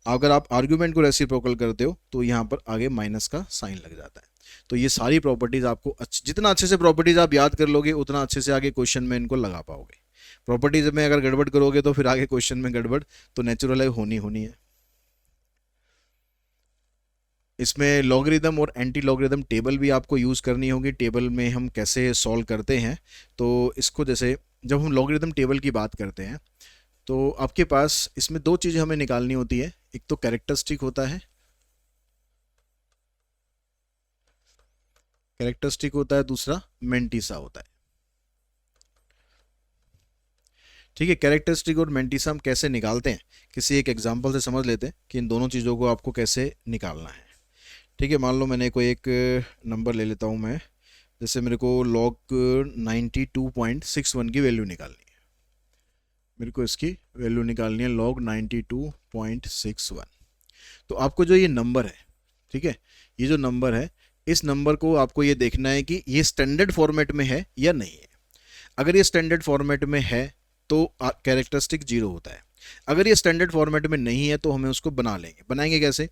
अगर आप आर्ग्यूमेंट को रेसिप्रोकल करते हो तो यहाँ पर आगे माइनस का साइन लग जाता है। तो ये सारी प्रॉपर्टीज आपको जितना अच्छे से प्रॉपर्टीज आप याद कर लोगे उतना अच्छे से आगे क्वेश्चन में इनको लगा पाओगे। प्रॉपर्टीज में अगर गड़बड़ करोगे तो फिर आगे क्वेश्चन में गड़बड़ तो नेचुरल है, होनी है। इसमें लॉगरिदम और एंटी लॉगरिदम टेबल भी आपको यूज़ करनी होगी। टेबल में हम कैसे सॉल्व करते हैं, तो इसको जैसे जब हम लॉगरिदम टेबल की बात करते हैं तो आपके पास इसमें दो चीज़ें हमें निकालनी होती है। एक तो कैरेक्टरिस्टिक होता है, दूसरा मेंटिसा होता है, ठीक है। कैरेक्टरिस्टिक और मेंटिसा हम कैसे निकालते हैं, किसी एक एग्जांपल से समझ लेते हैं कि इन दोनों चीज़ों को आपको कैसे निकालना है, ठीक है। मान लो मैंने कोई एक नंबर ले लेता हूँ मैं, जैसे मेरे को log 92.61 की वैल्यू निकालनी है। मेरे को इसकी वैल्यू निकालनी है log 92.61। तो आपको जो ये नंबर है, ठीक है, ये जो नंबर है, इस नंबर को आपको ये देखना है कि ये स्टैंडर्ड फॉर्मेट में है या नहीं है। अगर ये स्टैंडर्ड फॉर्मेट में है तो कैरेक्टरिस्टिक 0 होता है। अगर ये स्टैंडर्ड फॉर्मेट में नहीं है तो हमें उसको बना लेंगे। बनाएंगे कैसे,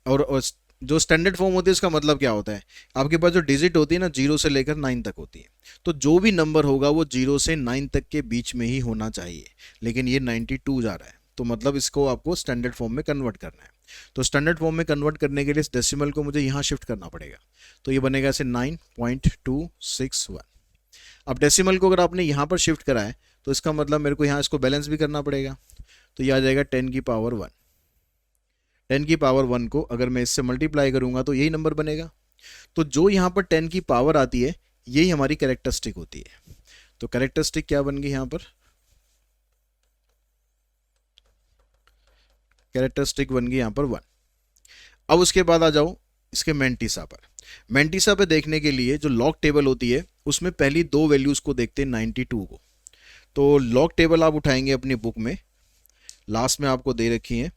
और जो स्टैंडर्ड फॉर्म होती है उसका मतलब क्या होता है, आपके पास जो डिजिट होती है ना 0 से लेकर 9 तक होती है, तो जो भी नंबर होगा वो 0 से 9 तक के बीच में ही होना चाहिए। लेकिन ये 92 जा रहा है तो मतलब इसको आपको स्टैंडर्ड फॉर्म में कन्वर्ट करना है। तो स्टैंडर्ड फॉर्म में कन्वर्ट करने के लिए इस डेसिमल को मुझे यहाँ शिफ्ट करना पड़ेगा। तो ये बनेगा ऐसे 9.261। अब डेसिमल को अगर आपने यहाँ पर शिफ्ट करा है तो इसका मतलब मेरे को यहाँ इसको बैलेंस भी करना पड़ेगा। तो ये आ जाएगा 10 की पावर 1। 10 की पावर 1 को अगर मैं इससे मल्टीप्लाई करूंगा तो यही नंबर बनेगा। तो जो यहाँ पर 10 की पावर आती है यही हमारी कैरेक्टरिस्टिक होती है। तो कैरेक्टरिस्टिक क्या बन गई यहाँ पर, कैरेक्टरिस्टिक बन गई यहाँ पर 1। अब उसके बाद आ जाओ इसके मेंटिसा पर। मेंटिसा पे देखने के लिए जो लॉग टेबल होती है उसमें पहली दो वैल्यूज को देखते हैं 92 को। तो लॉग टेबल आप उठाएंगे अपनी बुक में, लास्ट में आपको दे रखी है।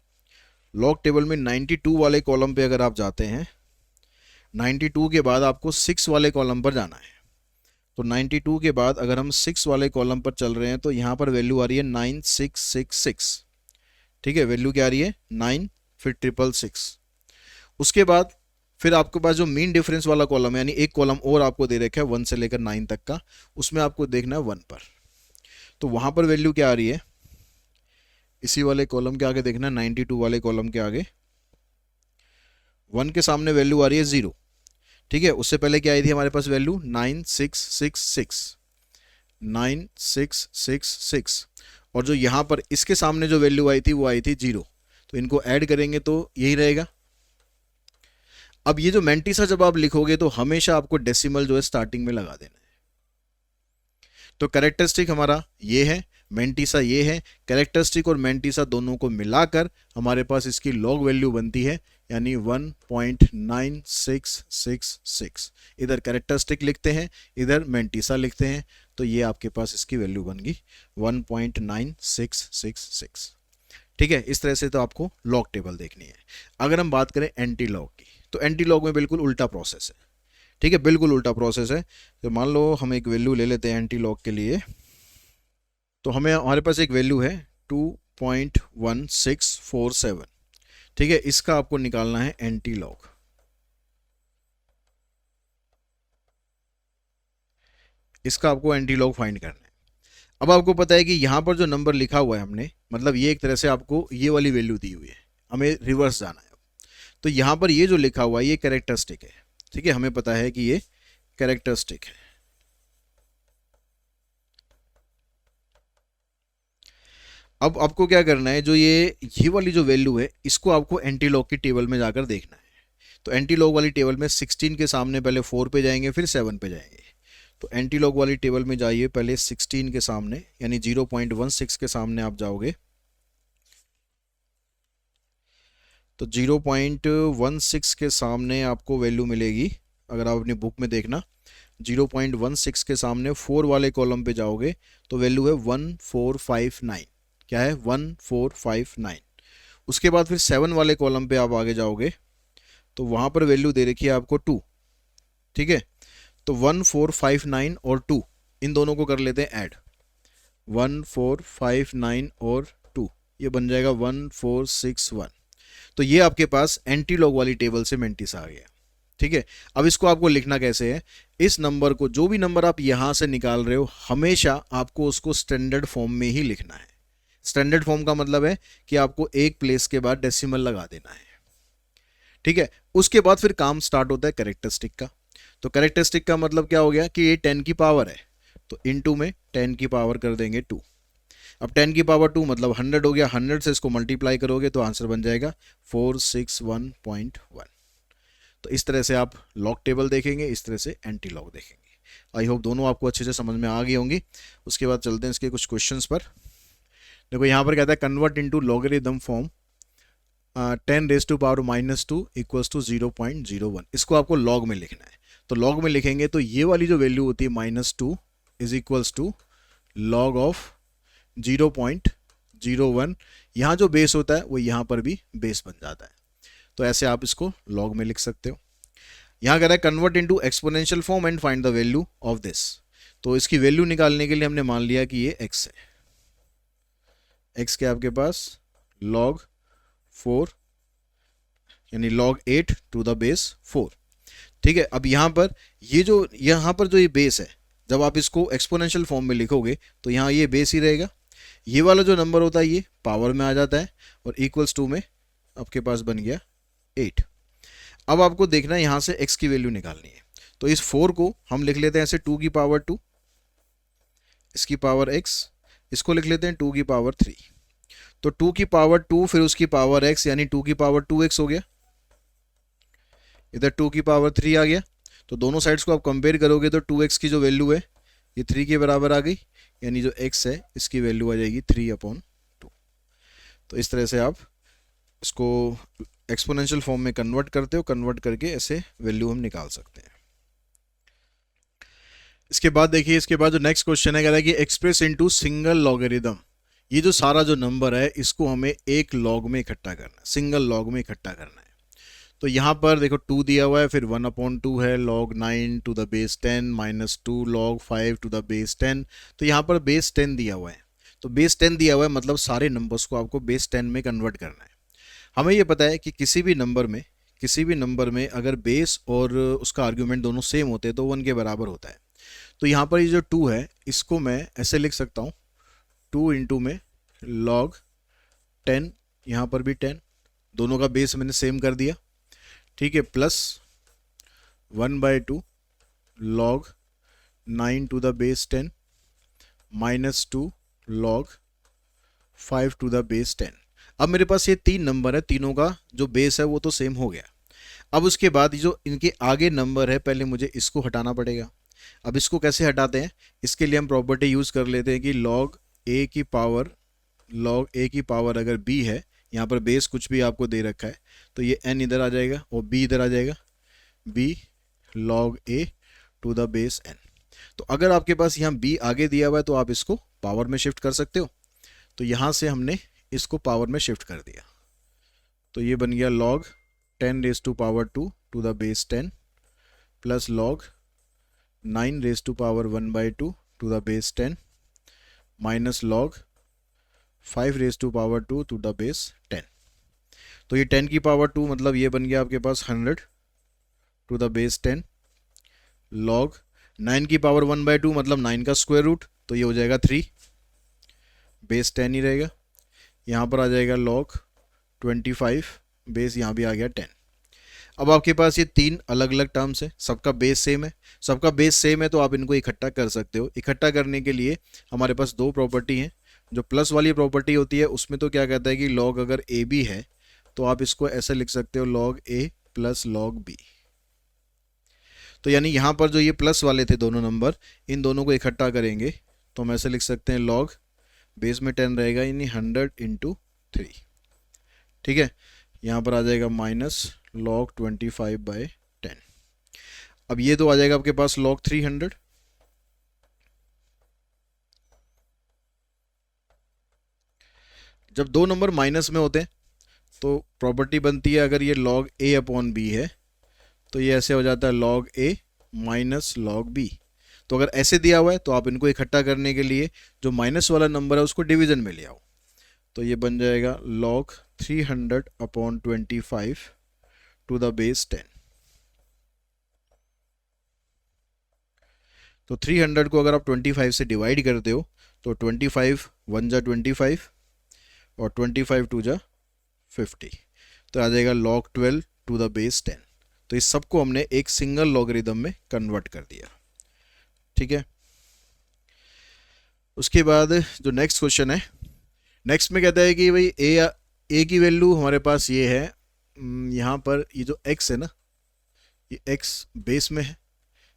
लॉग टेबल में 92 वाले कॉलम पे अगर आप जाते हैं, 92 के बाद आपको 6 वाले कॉलम पर जाना है। तो 92 के बाद अगर हम 6 वाले कॉलम पर चल रहे हैं तो यहाँ पर वैल्यू आ रही है 9666। ठीक है, वैल्यू क्या आ रही है 9 फिर 666। उसके बाद फिर आपके पास जो मीन डिफरेंस वाला कॉलम है, यानी एक कॉलम और आपको दे रखा है 1 से लेकर 9 तक का, उसमें आपको देखना है 1 पर। तो वहां पर वैल्यू क्या आ रही है, इसी वाले कॉलम के आगे देखना है, 92 वाले कॉलम के आगे 1 के सामने वैल्यू आ रही है 0। ठीक है, उससे पहले क्या आई थी हमारे पास वैल्यू 9666, 9666। और जो यहाँ पर इसके सामने जो वैल्यू आई थी वो आई थी 0। तो इनको ऐड करेंगे तो यही रहेगा। अब ये जो मेंटिसा जब आप लिखोगे तो हमेशा आपको डेसिमल जो है स्टार्टिंग में लगा देना है। तो कैरेक्टरिस्टिक हमारा ये है, मेंटिसा ये है। कैरेक्टरिस्टिक और मेंटिसा दोनों को मिलाकर हमारे पास इसकी लॉग वैल्यू बनती है, यानी 1.9666। इधर कैरेक्टरिस्टिक लिखते हैं, इधर मेंटिसा लिखते हैं, तो ये आपके पास इसकी वैल्यू बन गई 1.9666। ठीक है, इस तरह से तो आपको लॉग टेबल देखनी है। अगर हम बात करें एंटी लॉग की, तो एंटी लॉग में बिल्कुल उल्टा प्रोसेस है। ठीक है, बिल्कुल उल्टा प्रोसेस है। तो मान लो हम एक वैल्यू ले लेते हैं एंटी लॉग के लिए। तो हमारे पास एक वैल्यू है 2.1647। ठीक है, इसका आपको निकालना है एंटी लॉग। इसका आपको एंटी लॉग फाइंड करना है। अब आपको पता है कि यहां पर जो नंबर लिखा हुआ है हमने, मतलब ये एक तरह से आपको ये वाली वैल्यू दी हुई है, हमें रिवर्स जाना है। तो यहां पर ये जो लिखा हुआ है ये कैरेक्टरिस्टिक है। ठीक है, हमें पता है कि ये कैरेक्टरिस्टिक है। अब आपको क्या करना है, जो ये वाली जो वैल्यू है इसको आपको एंटी लॉग की टेबल में जाकर देखना है। तो एंटी लॉग वाली टेबल में 16 के सामने पहले 4 पे जाएंगे, फिर 7 पे जाएंगे। तो एंटी लॉग वाली टेबल में जाइए, पहले 16 के सामने यानी 0.16 के सामने आप जाओगे। तो 0.16 के सामने आपको वैल्यू मिलेगी, अगर आप अपनी बुक में देखना 0.16 के सामने 4 वाले कॉलम पे जाओगे तो वैल्यू है 1459। क्या है 1459। उसके बाद फिर 7 वाले कॉलम पे आप आगे जाओगे तो वहाँ पर वैल्यू दे रखी है आपको 2। ठीक है, तो 1459 और 2 इन दोनों को कर लेते हैं ऐड। 1459 और 2 ये बन जाएगा 1461। तो ये आपके पास एंटी लॉग वाली टेबल से मेंटिस आ गया। ठीक है, अब इसको आपको लिखना कैसे है, इस नंबर को, जो भी नंबर आप यहां से निकाल रहे हो, हमेशा आपको उसको स्टैंडर्ड फॉर्म में ही लिखना है। स्टैंडर्ड फॉर्म का मतलब है कि आपको एक प्लेस के बाद डेसिमल लगा देना है। ठीक है, उसके बाद फिर काम स्टार्ट होता है कैरेक्टरिस्टिक का। तो कैरेक्टरिस्टिक का मतलब क्या हो गया कि ये 10 की पावर है, तो इनटू में 10 की पावर कर देंगे 2। अब 10 की पावर 2 मतलब 100 हो गया, 100 से इसको मल्टीप्लाई करोगे तो आंसर बन जाएगा 461.1। तो इस तरह से आप लॉग टेबल देखेंगे, इस तरह से एंटी लॉग देखेंगे। आई होप दोनों आपको अच्छे से समझ में आ गई होंगी। उसके बाद चलते हैं इसके कुछ क्वेश्चंस पर। देखो यहाँ पर कहता है convert into logarithm form 10⁻² equals to 0.01। इसको आपको लॉग में लिखना है। तो लॉग में लिखेंगे तो ये वाली जो वैल्यू होती है -2 is equals to log of 0.01। यहाँ जो बेस होता है वो यहाँ पर भी बेस बन जाता है। तो ऐसे आप इसको लॉग में लिख सकते हो। यहाँ कह रहा है convert into exponential form and find the value of this. तो इसकी वैल्यू निकालने के लिए हमने मान लिया कि ये x है। x के आपके पास log 4 यानी log 8 टू द बेस 4। ठीक है, अब यहाँ पर ये बेस है, जब आप इसको एक्सपोनेंशियल फॉर्म में लिखोगे तो यहाँ ये बेस ही रहेगा। ये वाला जो नंबर होता है ये पावर में आ जाता है और इक्वल्स टू में आपके पास बन गया 8। अब आपको देखना है यहाँ से x की वैल्यू निकालनी है। तो इस 4 को हम लिख लेते हैं ऐसे 2 की पावर 2, इसकी पावर x, इसको लिख लेते हैं 2 की पावर 3। तो 2 की पावर 2 फिर उसकी पावर x यानी 2 की पावर 2x हो गया। इधर 2 की पावर 3 आ गया। तो दोनों साइड्स को आप कंपेयर करोगे तो 2x की जो वैल्यू है ये 3 के बराबर आ गई, यानी जो x है इसकी वैल्यू आ जाएगी 3/2। तो इस तरह से आप इसको एक्सपोनेंशियल फॉर्म में कन्वर्ट करते हो, कन्वर्ट करके ऐसे वैल्यू हम निकाल सकते हैं। इसके बाद देखिए, इसके बाद जो नेक्स्ट क्वेश्चन है कह रहा है कि एक्सप्रेस इनटू सिंगल लॉगरिदम। ये जो सारा जो नंबर है इसको हमें एक लॉग में इकट्ठा करना है, सिंगल लॉग में इकट्ठा करना है। तो यहाँ पर देखो 2 दिया हुआ है, फिर 1/2 है, log 9 to the base 10 minus 2 log 5 to the base 10। तो यहाँ पर बेस 10 दिया हुआ है, तो बेस 10 दिया हुआ है मतलब सारे नंबर्स को आपको बेस 10 में कन्वर्ट करना है। हमें ये पता है कि किसी भी नंबर में अगर बेस और उसका आर्ग्यूमेंट दोनों सेम होते हैं तो 1 के बराबर होता है। तो यहाँ पर ये जो 2 है इसको मैं ऐसे लिख सकता हूँ, 2 इंटू में log 10, यहाँ पर भी 10, दोनों का बेस मैंने सेम कर दिया, ठीक है, plus 1/2 log 9 to the base 10 minus 2 log 5 to the base 10। अब मेरे पास ये 3 नंबर है, तीनों का जो बेस है वो तो सेम हो गया। अब उसके बाद जो इनके आगे नंबर है पहले मुझे इसको हटाना पड़ेगा। अब इसको कैसे हटाते हैं, इसके लिए हम प्रॉपर्टी यूज़ कर लेते हैं कि log a की पावर अगर b है, यहाँ पर बेस कुछ भी आपको दे रखा है, तो ये n इधर आ जाएगा और b इधर आ जाएगा, b log a to the base n। तो अगर आपके पास यहाँ b आगे दिया हुआ है तो आप इसको पावर में शिफ्ट कर सकते हो। तो यहाँ से हमने इसको पावर में शिफ्ट कर दिया, तो ये बन गया log 10 raise to power 2 to the base 10 plus log 9 raise to power 1/2 to the base 10 minus log 5 raise to power 2 to the base 10। तो ये 10 की पावर 2 मतलब ये बन गया आपके पास 100 टू द बेस 10 log 9 की पावर 1/2 मतलब 9 का स्क्वायर रूट, तो ये हो जाएगा 3, बेस 10 ही रहेगा। यहाँ पर आ जाएगा log 25, बेस यहाँ भी आ गया 10। अब आपके पास ये 3 अलग अलग टर्म्स है, सबका बेस सेम है, सबका बेस सेम है तो आप इनको इकट्ठा कर सकते हो। इकट्ठा करने के लिए हमारे पास दो प्रॉपर्टी हैं। जो प्लस वाली प्रॉपर्टी होती है उसमें तो क्या कहता है कि log अगर ए बी है तो आप इसको ऐसे लिख सकते हो log a plus log b। तो यानी यहाँ पर जो ये प्लस वाले थे दोनों नंबर, इन दोनों को इकट्ठा करेंगे तो हम ऐसे लिख सकते हैं log बेस में 10 रहेगा यानी 100 इंटू 3, ठीक है। यहाँ पर आ जाएगा माइनस log 25/10। अब ये तो आ जाएगा आपके पास log 300, जब दो नंबर माइनस में होते हैं तो प्रॉपर्टी बनती है अगर ये log a/b है तो ये ऐसे हो जाता है log a minus log b। तो अगर ऐसे दिया हुआ है तो आप इनको इकट्ठा करने के लिए जो माइनस वाला नंबर है उसको डिवीजन में ले आओ, तो ये बन जाएगा log 300/25 टू द बेस 10। तो 300 को अगर आप 25 से डिवाइड करते हो तो 25 1 जा 25 और 25 2 जा 50, तो आ जाएगा log 12 टू द बेस 10। तो इस सबको हमने एक सिंगल लॉगरिदम में कन्वर्ट कर दिया, ठीक है। उसके बाद जो नेक्स्ट क्वेश्चन है, नेक्स्ट में कहता है कि भाई ए की वैल्यू हमारे पास ये है, यहाँ पर ये जो x है ना, ये x बेस में है,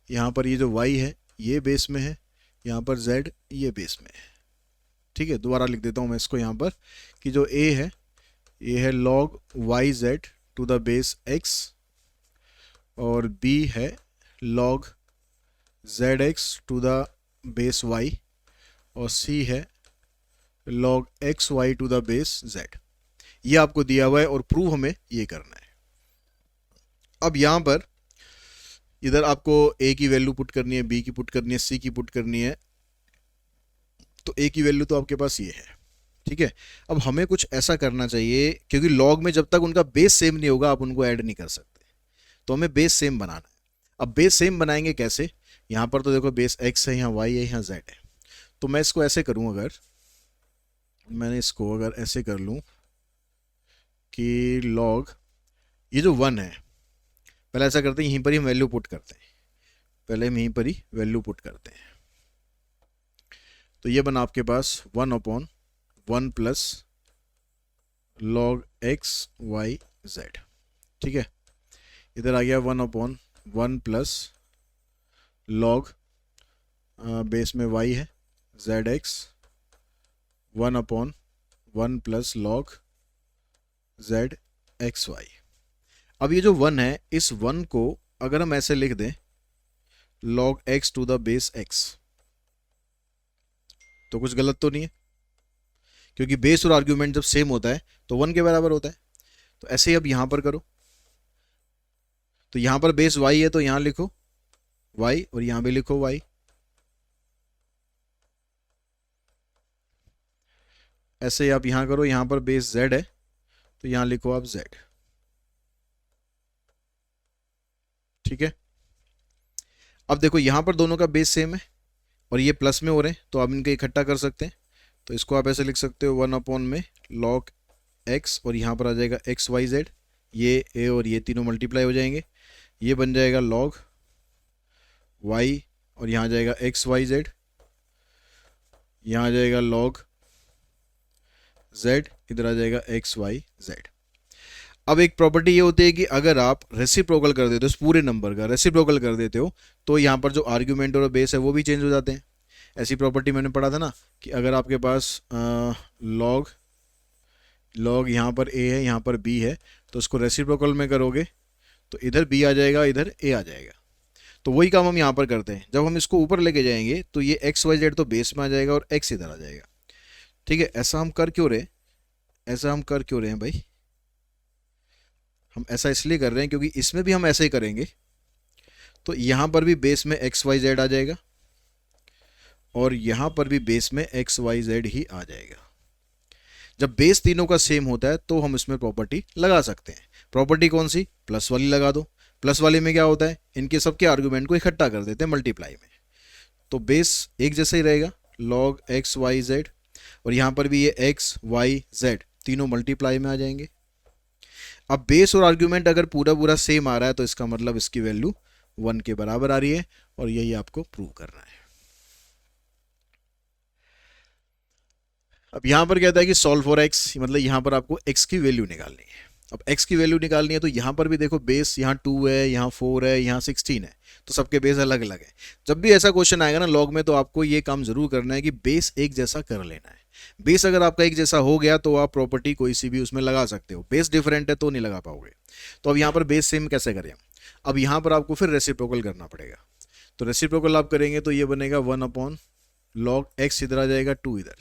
यहाँ पर ये जो y है ये बेस में है, यहाँ पर z ये बेस में है, ठीक है। दोबारा लिख देता हूँ मैं इसको यहाँ पर कि जो a है ये है log yz to the base x और b है log zx to the base y और c है log xy to the base z। ये आपको दिया हुआ है और प्रूव हमें ये करना है। अब यहाँ पर इधर आपको a की वैल्यू पुट करनी है, b की पुट करनी है, c की पुट करनी है। तो a की वैल्यू तो आपके पास ये है, ठीक है। अब हमें कुछ ऐसा करना चाहिए क्योंकि log में जब तक उनका बेस सेम नहीं होगा आप उनको ऐड नहीं कर सकते, तो हमें बेस सेम बनाना है। अब बेस सेम बनाएंगे कैसे, यहाँ पर तो देखो बेस x है, यहाँ y है, यहाँ z है। तो मैं इसको ऐसे करूँ, अगर मैंने इसको अगर ऐसे कर लूँ कि log ये जो 1 है, पहले ऐसा करते हैं यहीं पर ही हम वैल्यू पुट करते हैं, पहले हम यहीं पर ही वैल्यू पुट करते हैं। तो ये बना आपके पास 1/1 plus log x y z, ठीक है। इधर आ गया 1/1 प्लस log बेस में y है zx 1/1 plus log z x y. अब ये जो 1 है, इस 1 को अगर हम ऐसे लिख दें log x to the base x, तो कुछ गलत तो नहीं है, क्योंकि बेस और आर्ग्यूमेंट जब सेम होता है तो 1 के बराबर होता है। तो ऐसे ही अब यहां पर करो, तो यहां पर बेस y है तो यहां लिखो y और यहां भी लिखो y। ऐसे ही आप यहां करो, यहां पर बेस z है तो यहां लिखो आप z। ठीक है। अब देखो यहां पर दोनों का बेस सेम है और ये प्लस में हो रहे हैं, तो आप इनको इकट्ठा कर सकते हैं। तो इसको आप ऐसे लिख सकते हो 1 अपॉन में log x, और यहाँ पर आ जाएगा एक्स वाई जेड, ये a और ये तीनों मल्टीप्लाई हो जाएंगे, ये बन जाएगा log y, और यहाँ आ जाएगा एक्स वाई जेड, यहाँ आ जाएगा log z, इधर आ जाएगा एक्स वाई जेड। अब एक प्रॉपर्टी ये होती है कि अगर आप रेसिप्रोकल कर देते हो, इस पूरे नंबर का रेसिप्रोकल कर देते हो, तो यहाँ पर जो आर्ग्यूमेंट और बेस है वो भी चेंज हो जाते हैं। ऐसी प्रॉपर्टी मैंने पढ़ा था ना कि अगर आपके पास लॉग यहाँ पर a है, यहाँ पर b है, तो उसको रेसिप्रोकल में करोगे तो इधर b आ जाएगा, इधर a आ जाएगा। तो वही काम हम यहाँ पर करते हैं, जब हम इसको ऊपर लेके जाएंगे तो ये एक्स वाई जेड तो बेस में आ जाएगा और x इधर आ जाएगा। ठीक है। ऐसा हम कर क्यों रहे हैं भाई? हम ऐसा इसलिए कर रहे हैं क्योंकि इसमें भी हम ऐसे ही करेंगे, तो यहाँ पर भी बेस में एक्स वाई जेड आ जाएगा और यहाँ पर भी बेस में एक्स वाई जेड ही आ जाएगा। जब बेस तीनों का सेम होता है तो हम इसमें प्रॉपर्टी लगा सकते हैं। प्रॉपर्टी कौन सी? प्लस वाली लगा दो। प्लस वाली में क्या होता है, इनके सबके आर्गुमेंट को इकट्ठा कर देते हैं मल्टीप्लाई में, तो बेस एक जैसा ही रहेगा log एक्स वाई जेड, और यहाँ पर भी ये एक्स वाई जेड तीनों मल्टीप्लाई में आ जाएंगे। अब बेस और आर्ग्यूमेंट अगर पूरा पूरा सेम आ रहा है तो इसका मतलब इसकी वैल्यू 1 के बराबर आ रही है, और यही आपको प्रूव करना है। अब यहां पर कहता है कि सॉल्व फॉर एक्स, मतलब यहां पर आपको एक्स की वैल्यू निकालनी है। अब एक्स की वैल्यू निकालनी है तो यहां पर भी देखो बेस यहाँ 2 है, यहाँ 4 है, यहाँ 16 है, तो सबके बेस अलग अलग है। जब भी ऐसा क्वेश्चन आएगा ना लॉग में, तो आपको ये काम जरूर करना है कि बेस एक जैसा कर लेना है। बेस अगर आपका एक जैसा हो गया तो आप प्रॉपर्टी कोई सी भी उसमें लगा सकते हो, बेस डिफरेंट है तो नहीं लगा पाओगे। तो अब यहाँ पर बेस सेम कैसे करें? अब यहाँ पर आपको फिर रेसिप्रोकल करना पड़ेगा। तो रेसिप्रोकल आप करेंगे तो ये बनेगा 1 अपॉन लॉग एक्स, इधर आ जाएगा 2 इधर,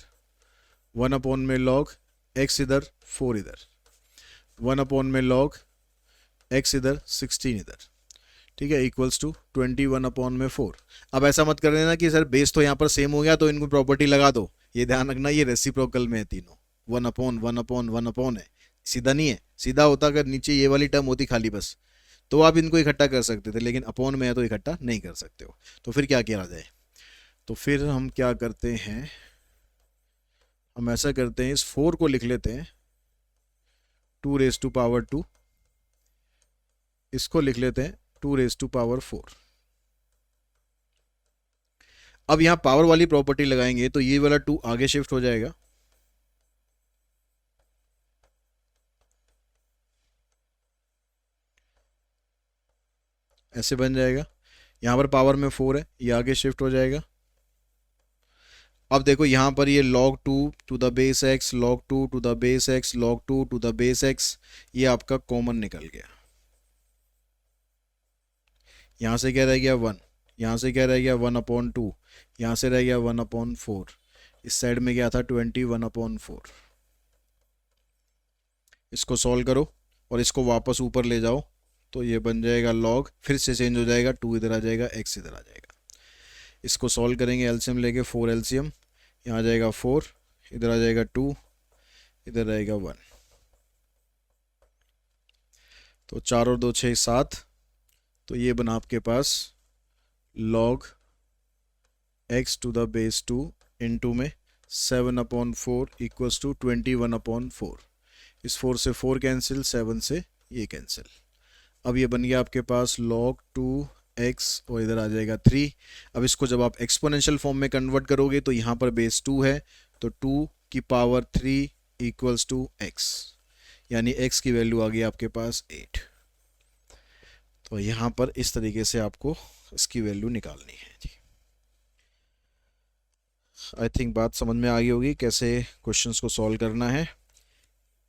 1 अपॉन में लॉग एक्स इधर, 4 इधर, 1 अपॉन में लॉग एक्स इधर, 16 इधर। ठीक है, इक्वल्स टू 21 अपॉन में 4। अब ऐसा मत कर देना कि सर बेस तो यहाँ पर सेम हो गया तो इनको प्रॉपर्टी लगा दो, ये ध्यान रखना ये रेसिप्रोकल में है तीनों, 1 अपॉन 1 अपॉन 1 अपॉन है, सीधा नहीं है। सीधा होता अगर नीचे ये वाली टर्म होती खाली बस, तो आप इनको इकट्ठा कर सकते थे, लेकिन अपॉन में है तो इकट्ठा नहीं कर सकते हो। तो फिर क्या किया जाए? तो फिर हम क्या करते हैं, हम ऐसा करते हैं, इस 4 को लिख लेते हैं 2 रेज टू पावर 2, इसको लिख लेते हैं 2 रेज टू पावर 4। अब यहां पावर वाली प्रॉपर्टी लगाएंगे तो ये वाला 2 आगे शिफ्ट हो जाएगा, ऐसे बन जाएगा। यहां पर पावर में 4 है, ये आगे शिफ्ट हो जाएगा। अब देखो यहां पर ये log 2 to the base x, log 2 to the base x, log 2 to the base x, ये आपका कॉमन निकल गया। यहां से क्या रह गया 1, यहां से क्या रह गया 1 अपॉन 2, यहां से रह गया 1 अपॉन 4, इस साइड में गया था 21 अपॉन 4। इसको सॉल्व करो और इसको वापस ऊपर ले जाओ तो ये बन जाएगा log, फिर से चेंज हो जाएगा, 2 इधर आ जाएगा, x इधर आ जाएगा। इसको सॉल्व करेंगे एलसीएम लेके, 4 एलसीएम, यहाँ आ जाएगा 4, इधर आ जाएगा 2, इधर रहेगा 1, तो 4 और 2 6 7, तो ये बना आपके पास log x to the base 2 into में 7 अपॉन 4 इक्वल्स टू 21 अपॉन 4। इस 4 से 4 कैंसिल, 7 से ये कैंसिल। अब ये बन गया आपके पास log 2x और इधर आ जाएगा 3। अब इसको जब आप एक्सपोनेंशियल फॉर्म में कन्वर्ट करोगे तो यहाँ पर बेस 2 है, तो 2 की पावर 3 इक्वल्स टू x, यानी x की वैल्यू आ गई आपके पास 8। तो यहाँ पर इस तरीके से आपको इसकी वैल्यू निकालनी है जी। आई थिंक बात समझ में आ गई होगी कैसे क्वेश्चंस को सॉल्व करना है।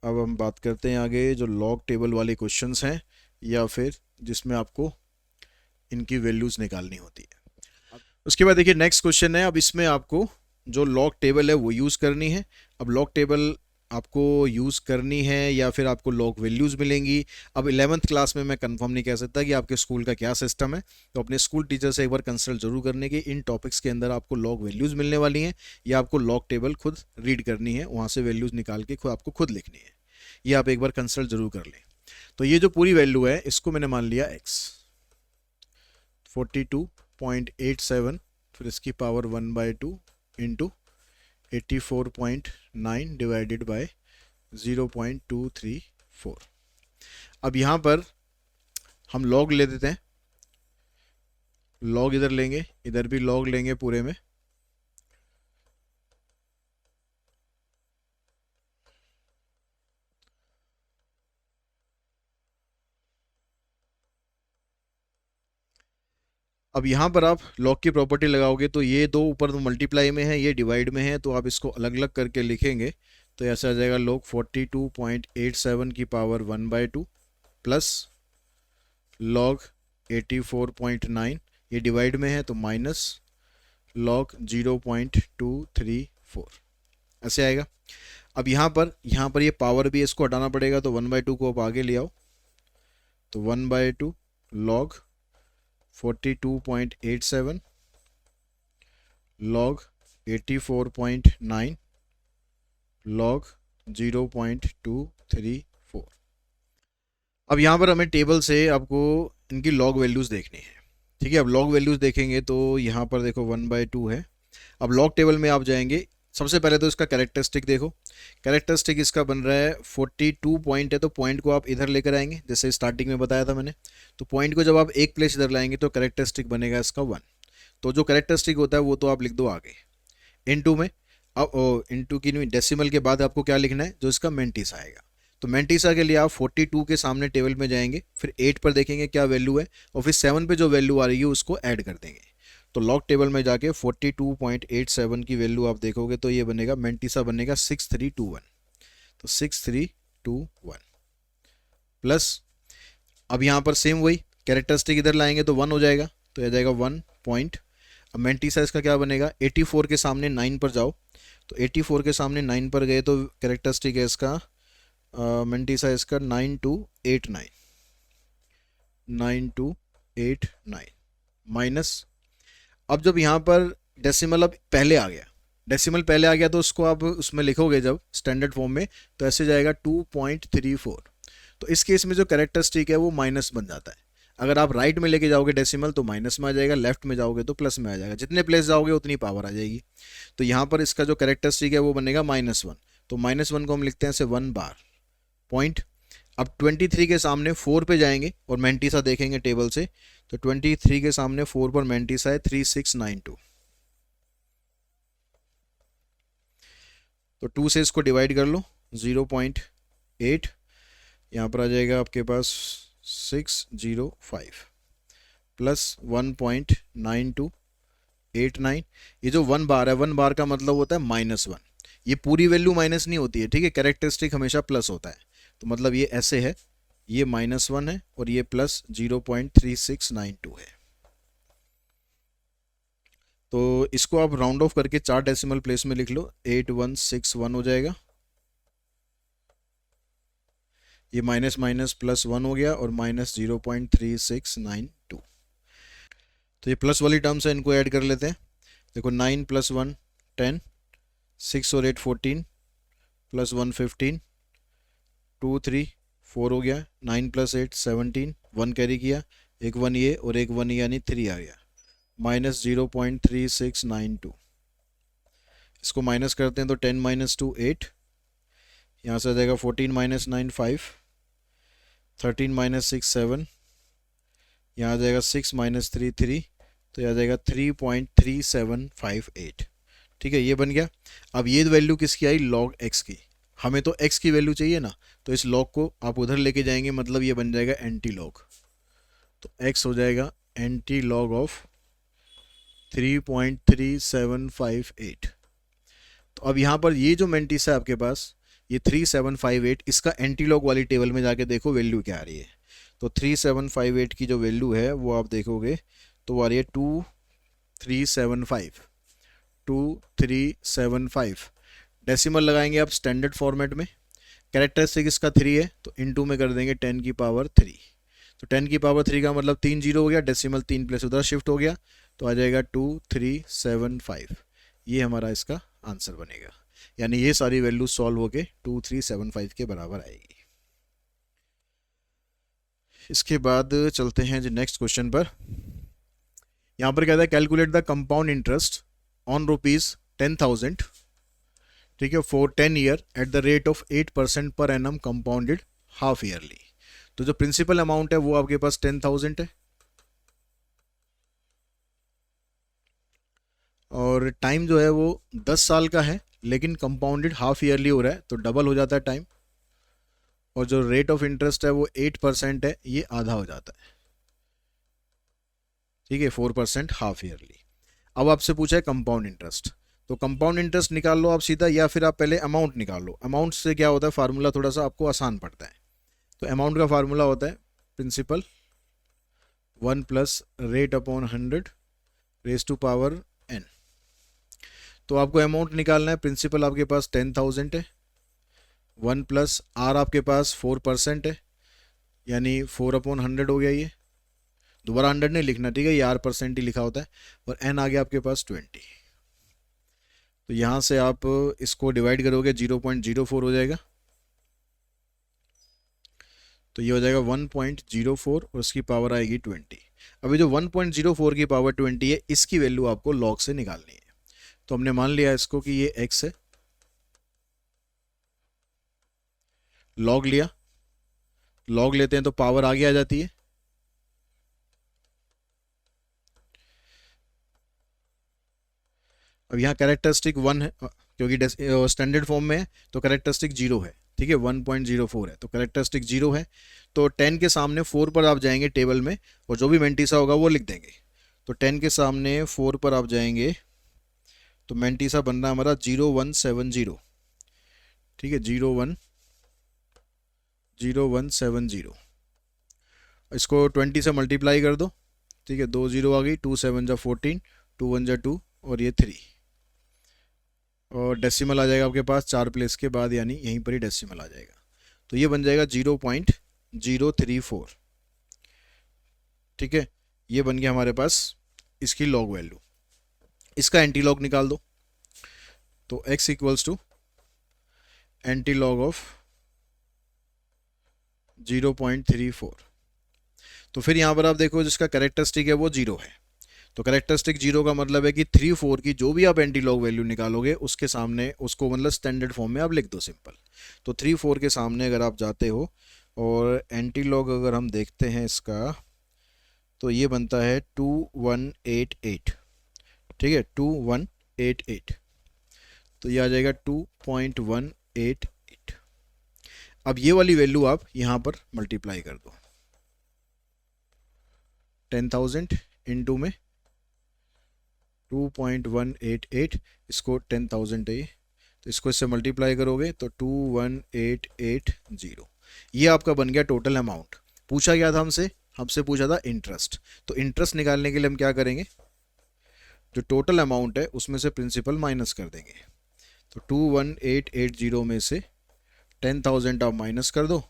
अब हम बात करते हैं आगे जो लॉग टेबल वाले क्वेश्चंस हैं या फिर जिसमें आपको इनकी वैल्यूज़ निकालनी होती है। उसके बाद देखिए नेक्स्ट क्वेश्चन है, अब इसमें आपको जो लॉग टेबल है वो यूज़ करनी है। अब लॉग टेबल आपको यूज़ करनी है या फिर आपको लॉग वैल्यूज़ मिलेंगी। अब 11th क्लास में मैं कंफर्म नहीं कह सकता कि आपके स्कूल का क्या सिस्टम है, तो अपने स्कूल टीचर से एक बार कंसल्ट जरूर करने की इन टॉपिक्स के अंदर आपको लॉग वैल्यूज़ मिलने वाली हैं या आपको लॉग टेबल खुद रीड करनी है, वहाँ से वैल्यूज़ निकाल के खुद आपको खुद लिखनी है। ये आप एक बार कंसल्ट जरूर कर लें। तो ये जो पूरी वैल्यू है इसको मैंने मान लिया x 42.87, फिर इसकी पावर 1/2 इंटू 84.9 डिवाइडेड बाय 0.234। अब यहाँ पर हम लॉग ले देते हैं, लॉग इधर लेंगे, इधर भी लॉग लेंगे पूरे में। अब यहाँ पर आप लॉग की प्रॉपर्टी लगाओगे तो ये दो ऊपर तो मल्टीप्लाई में है, ये डिवाइड में है, तो आप इसको अलग अलग करके लिखेंगे तो ऐसा आ जाएगा लॉग 42.87 की पावर 1/2 प्लस लॉग 84.9, ये डिवाइड में है तो माइनस लॉग 0.234 ऐसे आएगा। अब यहाँ पर ये पावर भी इसको हटाना पड़ेगा तो 1/2 को आप आगे ले आओ तो 1/2 लॉग 42.87 लॉग 84.9 लॉग 0.234। अब यहाँ पर हमें टेबल से आपको इनकी लॉग वैल्यूज़ देखनी है। ठीक है, अब लॉग वैल्यूज़ देखेंगे तो यहाँ पर देखो 1/2 है। अब लॉग टेबल में आप जाएंगे, सबसे पहले तो इसका कैरेक्टरिस्टिक देखो। कैरेक्टरिस्टिक इसका बन रहा है 42 पॉइंट है तो पॉइंट को आप इधर लेकर आएंगे, जैसे स्टार्टिंग में बताया था मैंने। तो पॉइंट को जब आप एक प्लेस इधर लाएंगे तो कैरेक्टरिस्टिक बनेगा इसका 1। तो जो कैरेक्टरिस्टिक होता है वो तो आप लिख दो आगे इनटू में। अब इनटू की डेसिमल के बाद आपको क्या लिखना है, जो इसका मेंटिस आएगा। तो मेंटिसा के लिए आप 42 के सामने टेबल में जाएंगे, फिर 8 पर देखेंगे क्या वैल्यू है और फिर 7 पे जो वैल्यू आ रही है उसको ऐड कर देंगे। तो लॉग टेबल में जाके 42.87 की वैल्यू आप देखोगे तो ये बनेगा मेंटिसा बनेगा 6321। तो 6321 प्लस, अब यहाँ पर सेम वही कैरेक्टरिस्टिक इधर लाएंगे तो 1 हो जाएगा, तो यह जाएगा 1 पॉइंट। अब मेंटिसा इसका क्या बनेगा, 84 के सामने 9 पर जाओ, तो 84 के सामने 9 पर गए तो कैरेक्टरिस्टिक है इसका मेंटिसा इसका 9289 9289 माइनस। अब जब यहाँ पर डेसिमल अब पहले आ गया, डेसिमल पहले आ गया तो उसको आप उसमें लिखोगे जब स्टैंडर्ड फॉर्म में तो ऐसे जाएगा 2.34। तो इस केस में जो कैरेक्टरिस्टिक है वो माइनस बन जाता है। अगर आप राइट में लेके जाओगे डेसिमल तो माइनस में आ जाएगा, लेफ्ट में जाओगे तो प्लस में आ जाएगा, जितने प्लेस जाओगे उतनी पावर आ जाएगी। तो यहाँ पर इसका जो कैरेक्टरिस्टिक है वो बनेगा -1। तो -1 को हम लिखते हैं ऐसे 1 बार पॉइंट। अब 23 के सामने 4 पे जाएंगे और मेंटिसा देखेंगे टेबल से, तो 23 के सामने 4 पर मेंटिसा है 3692। तो 2 से इसको डिवाइड कर लो 0.8, यहाँ पर आ जाएगा आपके पास 605 प्लस 1.9289। ये जो 1 बार है, 1 बार का मतलब होता है -1। ये पूरी वैल्यू माइनस नहीं होती है, ठीक है, कैरेक्टरिस्टिक हमेशा प्लस होता है। तो मतलब ये ऐसे है, ये -1 है और ये प्लस 0.3692 है। तो इसको आप राउंड ऑफ करके 4 डेसिमल प्लेस में लिख लो, 8161 हो जाएगा। ये माइनस माइनस प्लस 1 हो गया और माइनस 0.3692। तो ये प्लस वाली टर्म्स है, इनको ऐड कर लेते हैं। देखो 9 + 1 10, 6 और 8 14 प्लस 1 15, 2 3 4 हो गया, 9 + 8 17, 1 कैरी किया, एक 1 ये और एक 1 यानी 3 आ गया, -0.3692। इसको माइनस करते हैं तो 10 - 2 8, यहाँ से आ जाएगा 14 - 9 5, 13 - 6 7, यहाँ आ जाएगा 6 - 3 3, तो यहाँ आ जाएगा 3.3758। ठीक है, ये बन गया। अब ये वैल्यू किसकी आई, लॉग एक्स की। हमें तो एक्स की वैल्यू चाहिए ना, तो इस लॉग को आप उधर लेके जाएंगे, मतलब ये बन जाएगा एंटी लॉग। तो एक्स हो जाएगा एंटी लॉग ऑफ 3.3758। तो अब यहाँ पर ये जो मेंटिस है आपके पास, ये 3758, इसका एंटीलॉग वाली टेबल में जाके देखो वैल्यू क्या आ रही है। तो 3758 की जो वैल्यू है वो आप देखोगे तो आ रही है 2375, 2375। डेसिमल लगाएंगे आप स्टैंडर्ड फॉर्मेट में, कैरेक्टरिस्टिक इसका 3 है तो इनटू में कर देंगे 10⁻3। तो 10⁻3 का मतलब 3 जीरो हो गया, डेसिमल 3 प्लस उधर शिफ्ट हो गया तो आ जाएगा 2375। ये हमारा इसका आंसर बनेगा, यानी ये सारी वैल्यू सॉल्व होके 2375 के बराबर आएगी। इसके बाद चलते हैं जो नेक्स्ट क्वेश्चन पर। यहाँ पर कहता है calculate the compound interest on ₹10,000, ठीक है, for 10 year at the rate of 8% per annum compounded half yearly. तो जो प्रिंसिपल अमाउंट है वो आपके पास 10,000 है और टाइम जो है वो 10 साल का है, लेकिन कंपाउंडेड हाफ ईयरली हो रहा है तो डबल हो जाता है टाइम। और जो रेट ऑफ इंटरेस्ट है वो 8% है, ये आधा हो जाता है, ठीक है, 4% हाफ ईयरली। अब आपसे पूछा है कंपाउंड इंटरेस्ट, तो कंपाउंड इंटरेस्ट निकाल लो आप सीधा, या फिर आप पहले अमाउंट निकाल लो। अमाउंट से क्या होता है, फार्मूला थोड़ा सा आपको आसान पड़ता है। तो अमाउंट का फार्मूला होता है principal 1 plus rate upon 100 raise to power n। तो आपको अमाउंट निकालना है, प्रिंसिपल आपके पास 10,000 है, 1 प्लस आर आपके पास 4% है, यानी 4/100 हो गया। ये दोबारा 100 नहीं लिखना, ठीक है, ये R% ही लिखा होता है। और n आ गया आपके पास 20। तो यहाँ से आप इसको डिवाइड करोगे 0.04 हो जाएगा, तो ये हो जाएगा 1.04 और उसकी पावर आएगी 20। अभी जो 1.04 की पावर 20 है इसकी वैल्यू आपको लॉग से निकालनी है। तो हमने मान लिया इसको कि ये x है, लॉग लिया, लॉग लेते हैं तो पावर आगे आ जाती है। अब यहाँ कैरेक्टरिस्टिक 1 है क्योंकि स्टैंडर्ड फॉर्म में है, तो कैरेक्टरिस्टिक 0 है, ठीक है, 1.04 है तो कैरेक्टरिस्टिक 0 है। तो 10 के सामने 4 पर आप जाएंगे टेबल में और जो भी मेंटीसा होगा वो लिख देंगे। तो 10 के सामने 4 पर आप जाएंगे तो मेंटीसा बन रहा है हमारा 0170, ठीक है, 0170। इसको 20 से मल्टीप्लाई कर दो, ठीक है, 2 0 आ गई, 2 7 जा 14, 2 1 जा 2 और ये 3। और डेसिमल आ जाएगा आपके पास 4 प्लेस के बाद, यानी यहीं पर ही डेसिमल आ जाएगा। तो ये बन जाएगा 0.034, ठीक है, ये बन गया हमारे पास इसकी लॉग वैल्यू। इसका एंटी लॉग निकाल दो, तो x equals to anti log of 0.34। तो फिर यहाँ पर आप देखो जिसका कैरेक्टरिस्टिक है वो 0 है, तो कैरेक्टरिस्टिक 0 का मतलब है कि 3 4 की जो भी आप एंटी लॉग वैल्यू निकालोगे उसके सामने उसको मतलब स्टैंडर्ड फॉर्म में आप लिख दो सिंपल। तो 3 4 के सामने अगर आप जाते हो और एंटी लॉग अगर हम देखते हैं इसका, तो ये बनता है 2188, ठीक है, 2188। तो ये आ जाएगा 2.188। अब ये वाली वैल्यू आप यहाँ पर मल्टीप्लाई कर दो, 10,000 इंटू में 2.188, इसको 10,000 है ये, तो इसको इससे मल्टीप्लाई करोगे तो 21880। ये आपका बन गया टोटल अमाउंट। पूछा गया था हमसे, हमसे पूछा था इंटरेस्ट, तो इंटरेस्ट निकालने के लिए हम क्या करेंगे, जो टोटल अमाउंट है उसमें से प्रिंसिपल माइनस कर देंगे। तो 21880 में से 10,000 आप माइनस कर दो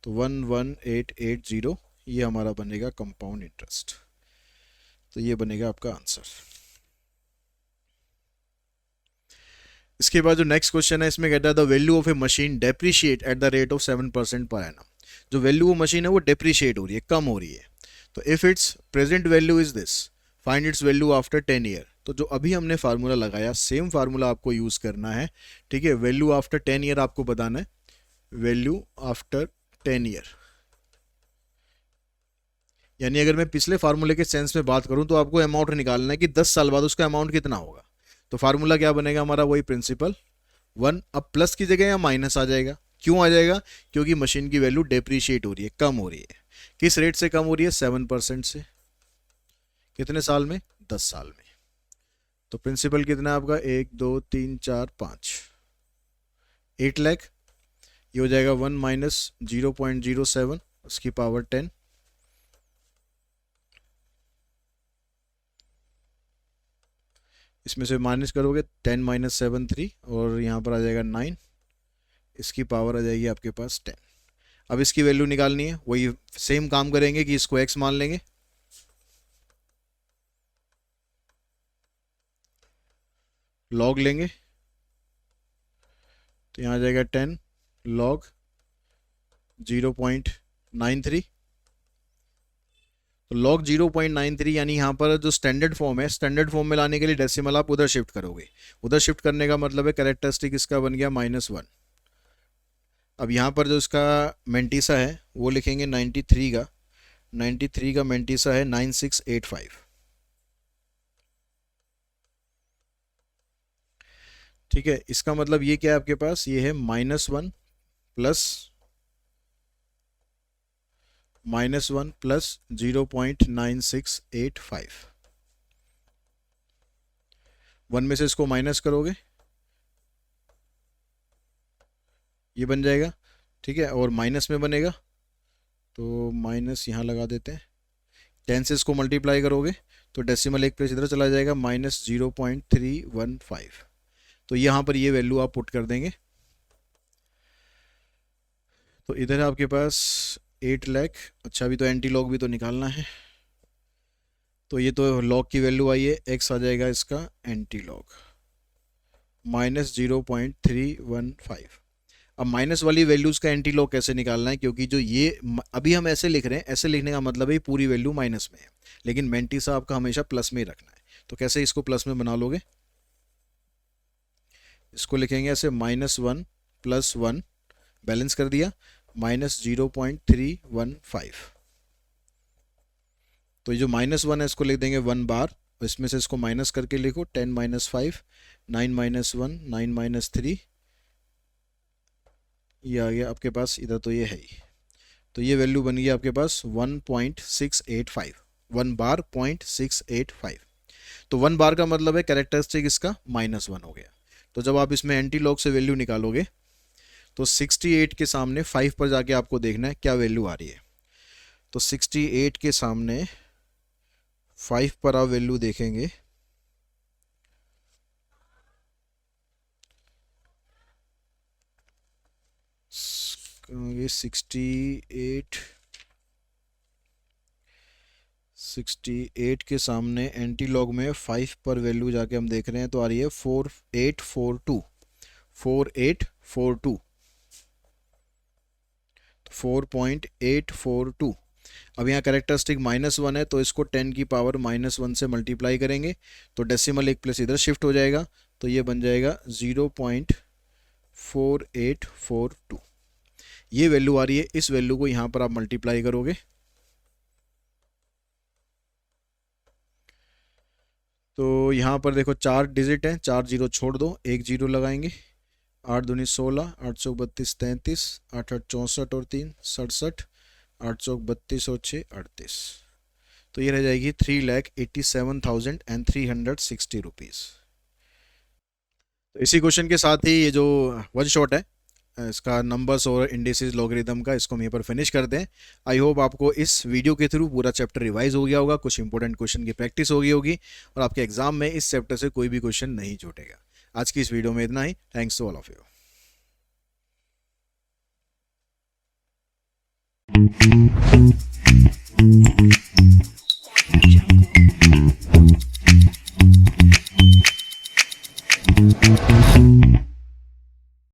तो 11880, ये हमारा बनेगा कंपाउंड इंटरेस्ट। तो ये बनेगा आपका आंसर। इसके बाद जो नेक्स्ट क्वेश्चन है इसमें कहता है the value of A machine depreciate at the rate of 7% per annum. जो वैल्यू वो मशीन है वो डेप्रिशिएट हो रही है, कम हो रही है। तो if it's present value is this, find its value after 10 year. तो जो अभी हमने फार्मूला लगाया सेम फार्मूला आपको यूज करना है, ठीक है, वैल्यू आफ्टर 10 ईयर आपको बताना है, वैल्यू आफ्टर 10 ईयर। यानी अगर मैं पिछले फार्मूले के सेंस में बात करूं तो आपको अमाउंट निकालना है कि 10 साल बाद उसका अमाउंट कितना होगा। तो फार्मूला क्या बनेगा हमारा, वही प्रिंसिपल 1। अब प्लस की जगह या माइनस आ जाएगा, क्यों आ जाएगा, क्योंकि मशीन की वैल्यू डेप्रीशिएट हो रही है, कम हो रही है। किस रेट से कम हो रही है, 7% से। कितने साल में, 10 साल में। तो प्रिंसिपल कितना है आपका, 1 2 3 4 5, 8 लाख ये हो जाएगा 1 माइनस 0.07 उसकी पावर 10, इसमें से माइनस करोगे 10 माइनस 7 3, और यहाँ पर आ जाएगा 9, इसकी पावर आ जाएगी आपके पास 10। अब इसकी वैल्यू निकालनी है, वही सेम काम करेंगे कि इसको x मान लेंगे, लॉग लेंगे, तो यहाँ आ जाएगा 10 लॉग 0.93। तो log 0.93 यानी यहाँ पर जो स्टैंडर्ड फॉर्म है, स्टैंडर्ड फॉर्म में लाने के लिए डेसिमल आप उधर शिफ्ट करोगे। उधर शिफ्ट करने का मतलब है कैरेक्टरिस्टिक इसका बन गया -1। अब यहाँ पर जो इसका मेंटिसा है वो लिखेंगे 93 का, 93 का मेंटिसा है 9685। ठीक है, इसका मतलब ये क्या है आपके पास, ये है -1 प्लस प्लस 0.9685। 1 में से इसको माइनस करोगे, ये बन जाएगा। ठीक है, और माइनस में बनेगा तो माइनस यहाँ लगा देते हैं, 10 से इसको मल्टीप्लाई करोगे तो डेसिमल एक प्लेस इधर चला जाएगा, -0.315। तो यहाँ पर ये वैल्यू आप पुट कर देंगे, तो इधर है आपके पास 8 लाख। अच्छा, अभी तो एंटी लॉग भी तो निकालना है, तो ये तो लॉग की वैल्यू आई है, x आ जाएगा इसका एंटी लॉग -0.315। अब माइनस वाली वैल्यूज़ का एंटी लॉग कैसे निकालना है, क्योंकि जो ये अभी हम ऐसे लिख रहे हैं, ऐसे लिखने का मतलब है पूरी वैल्यू माइनस में है, लेकिन मेंटिसा आपका हमेशा प्लस में ही रखना है। तो कैसे इसको प्लस में बना लोगे, इसको लिखेंगे ऐसे -1 + 1, बैलेंस कर दिया, -0.315। तो ये जो -1 है इसको लिख देंगे 1 बार, इसमें से इसको माइनस करके लिखो 10 - 5, 9 - 1, 9 - 3, ये आ गया आपके पास, इधर तो ये है ही। तो ये वैल्यू बन गई आपके पास 1.685, 1 बार 0.685। तो 1 बार का मतलब है कैरेक्टरिस्टिक इसका -1 हो गया। तो जब आप इसमें एंटी लॉग से वैल्यू निकालोगे तो 68 के सामने 5 पर जाके आपको देखना है क्या वैल्यू आ रही है। तो 68 के सामने 5 पर आप वैल्यू देखेंगे, ये 68 के सामने एंटी लॉग में 5 पर वैल्यू जाके हम देख रहे हैं, तो आ रही है 4842, 4842, 4.842। अब यहाँ कैरेक्टरिस्टिक -1 है, तो इसको 10 की पावर -1 से मल्टीप्लाई करेंगे, तो डेसिमल एक प्लेस इधर शिफ्ट हो जाएगा, तो ये बन जाएगा 0.4842। ये वैल्यू आ रही है, इस वैल्यू को यहाँ पर आप मल्टीप्लाई करोगे, तो यहाँ पर देखो 4 डिजिट है, 4 जीरो छोड़ दो, 1 जीरो लगाएंगे, 8 दूनी 16, 8 चौक 32 33, 8 8 64 और 3 67, 8 चौक 32 और 6 38। तो ये रह जाएगी 3,87,360 रुपीज़। तो इसी क्वेश्चन के साथ ही ये जो वन शॉट है इसका नंबर्स और इंडिसेस लॉगरिदम का, इसको हम यहाँ पर फिनिश कर दें। आई होप आपको इस वीडियो के थ्रू पूरा चैप्टर रिवाइज हो गया होगा, कुछ इंपॉर्टेंट क्वेश्चन की प्रैक्टिस हो गई होगी, और आपके एग्जाम में इस चैप्टर से कोई भी क्वेश्चन नहीं छूटेगा। आज की इस वीडियो में इतना ही। Thanks to all of you.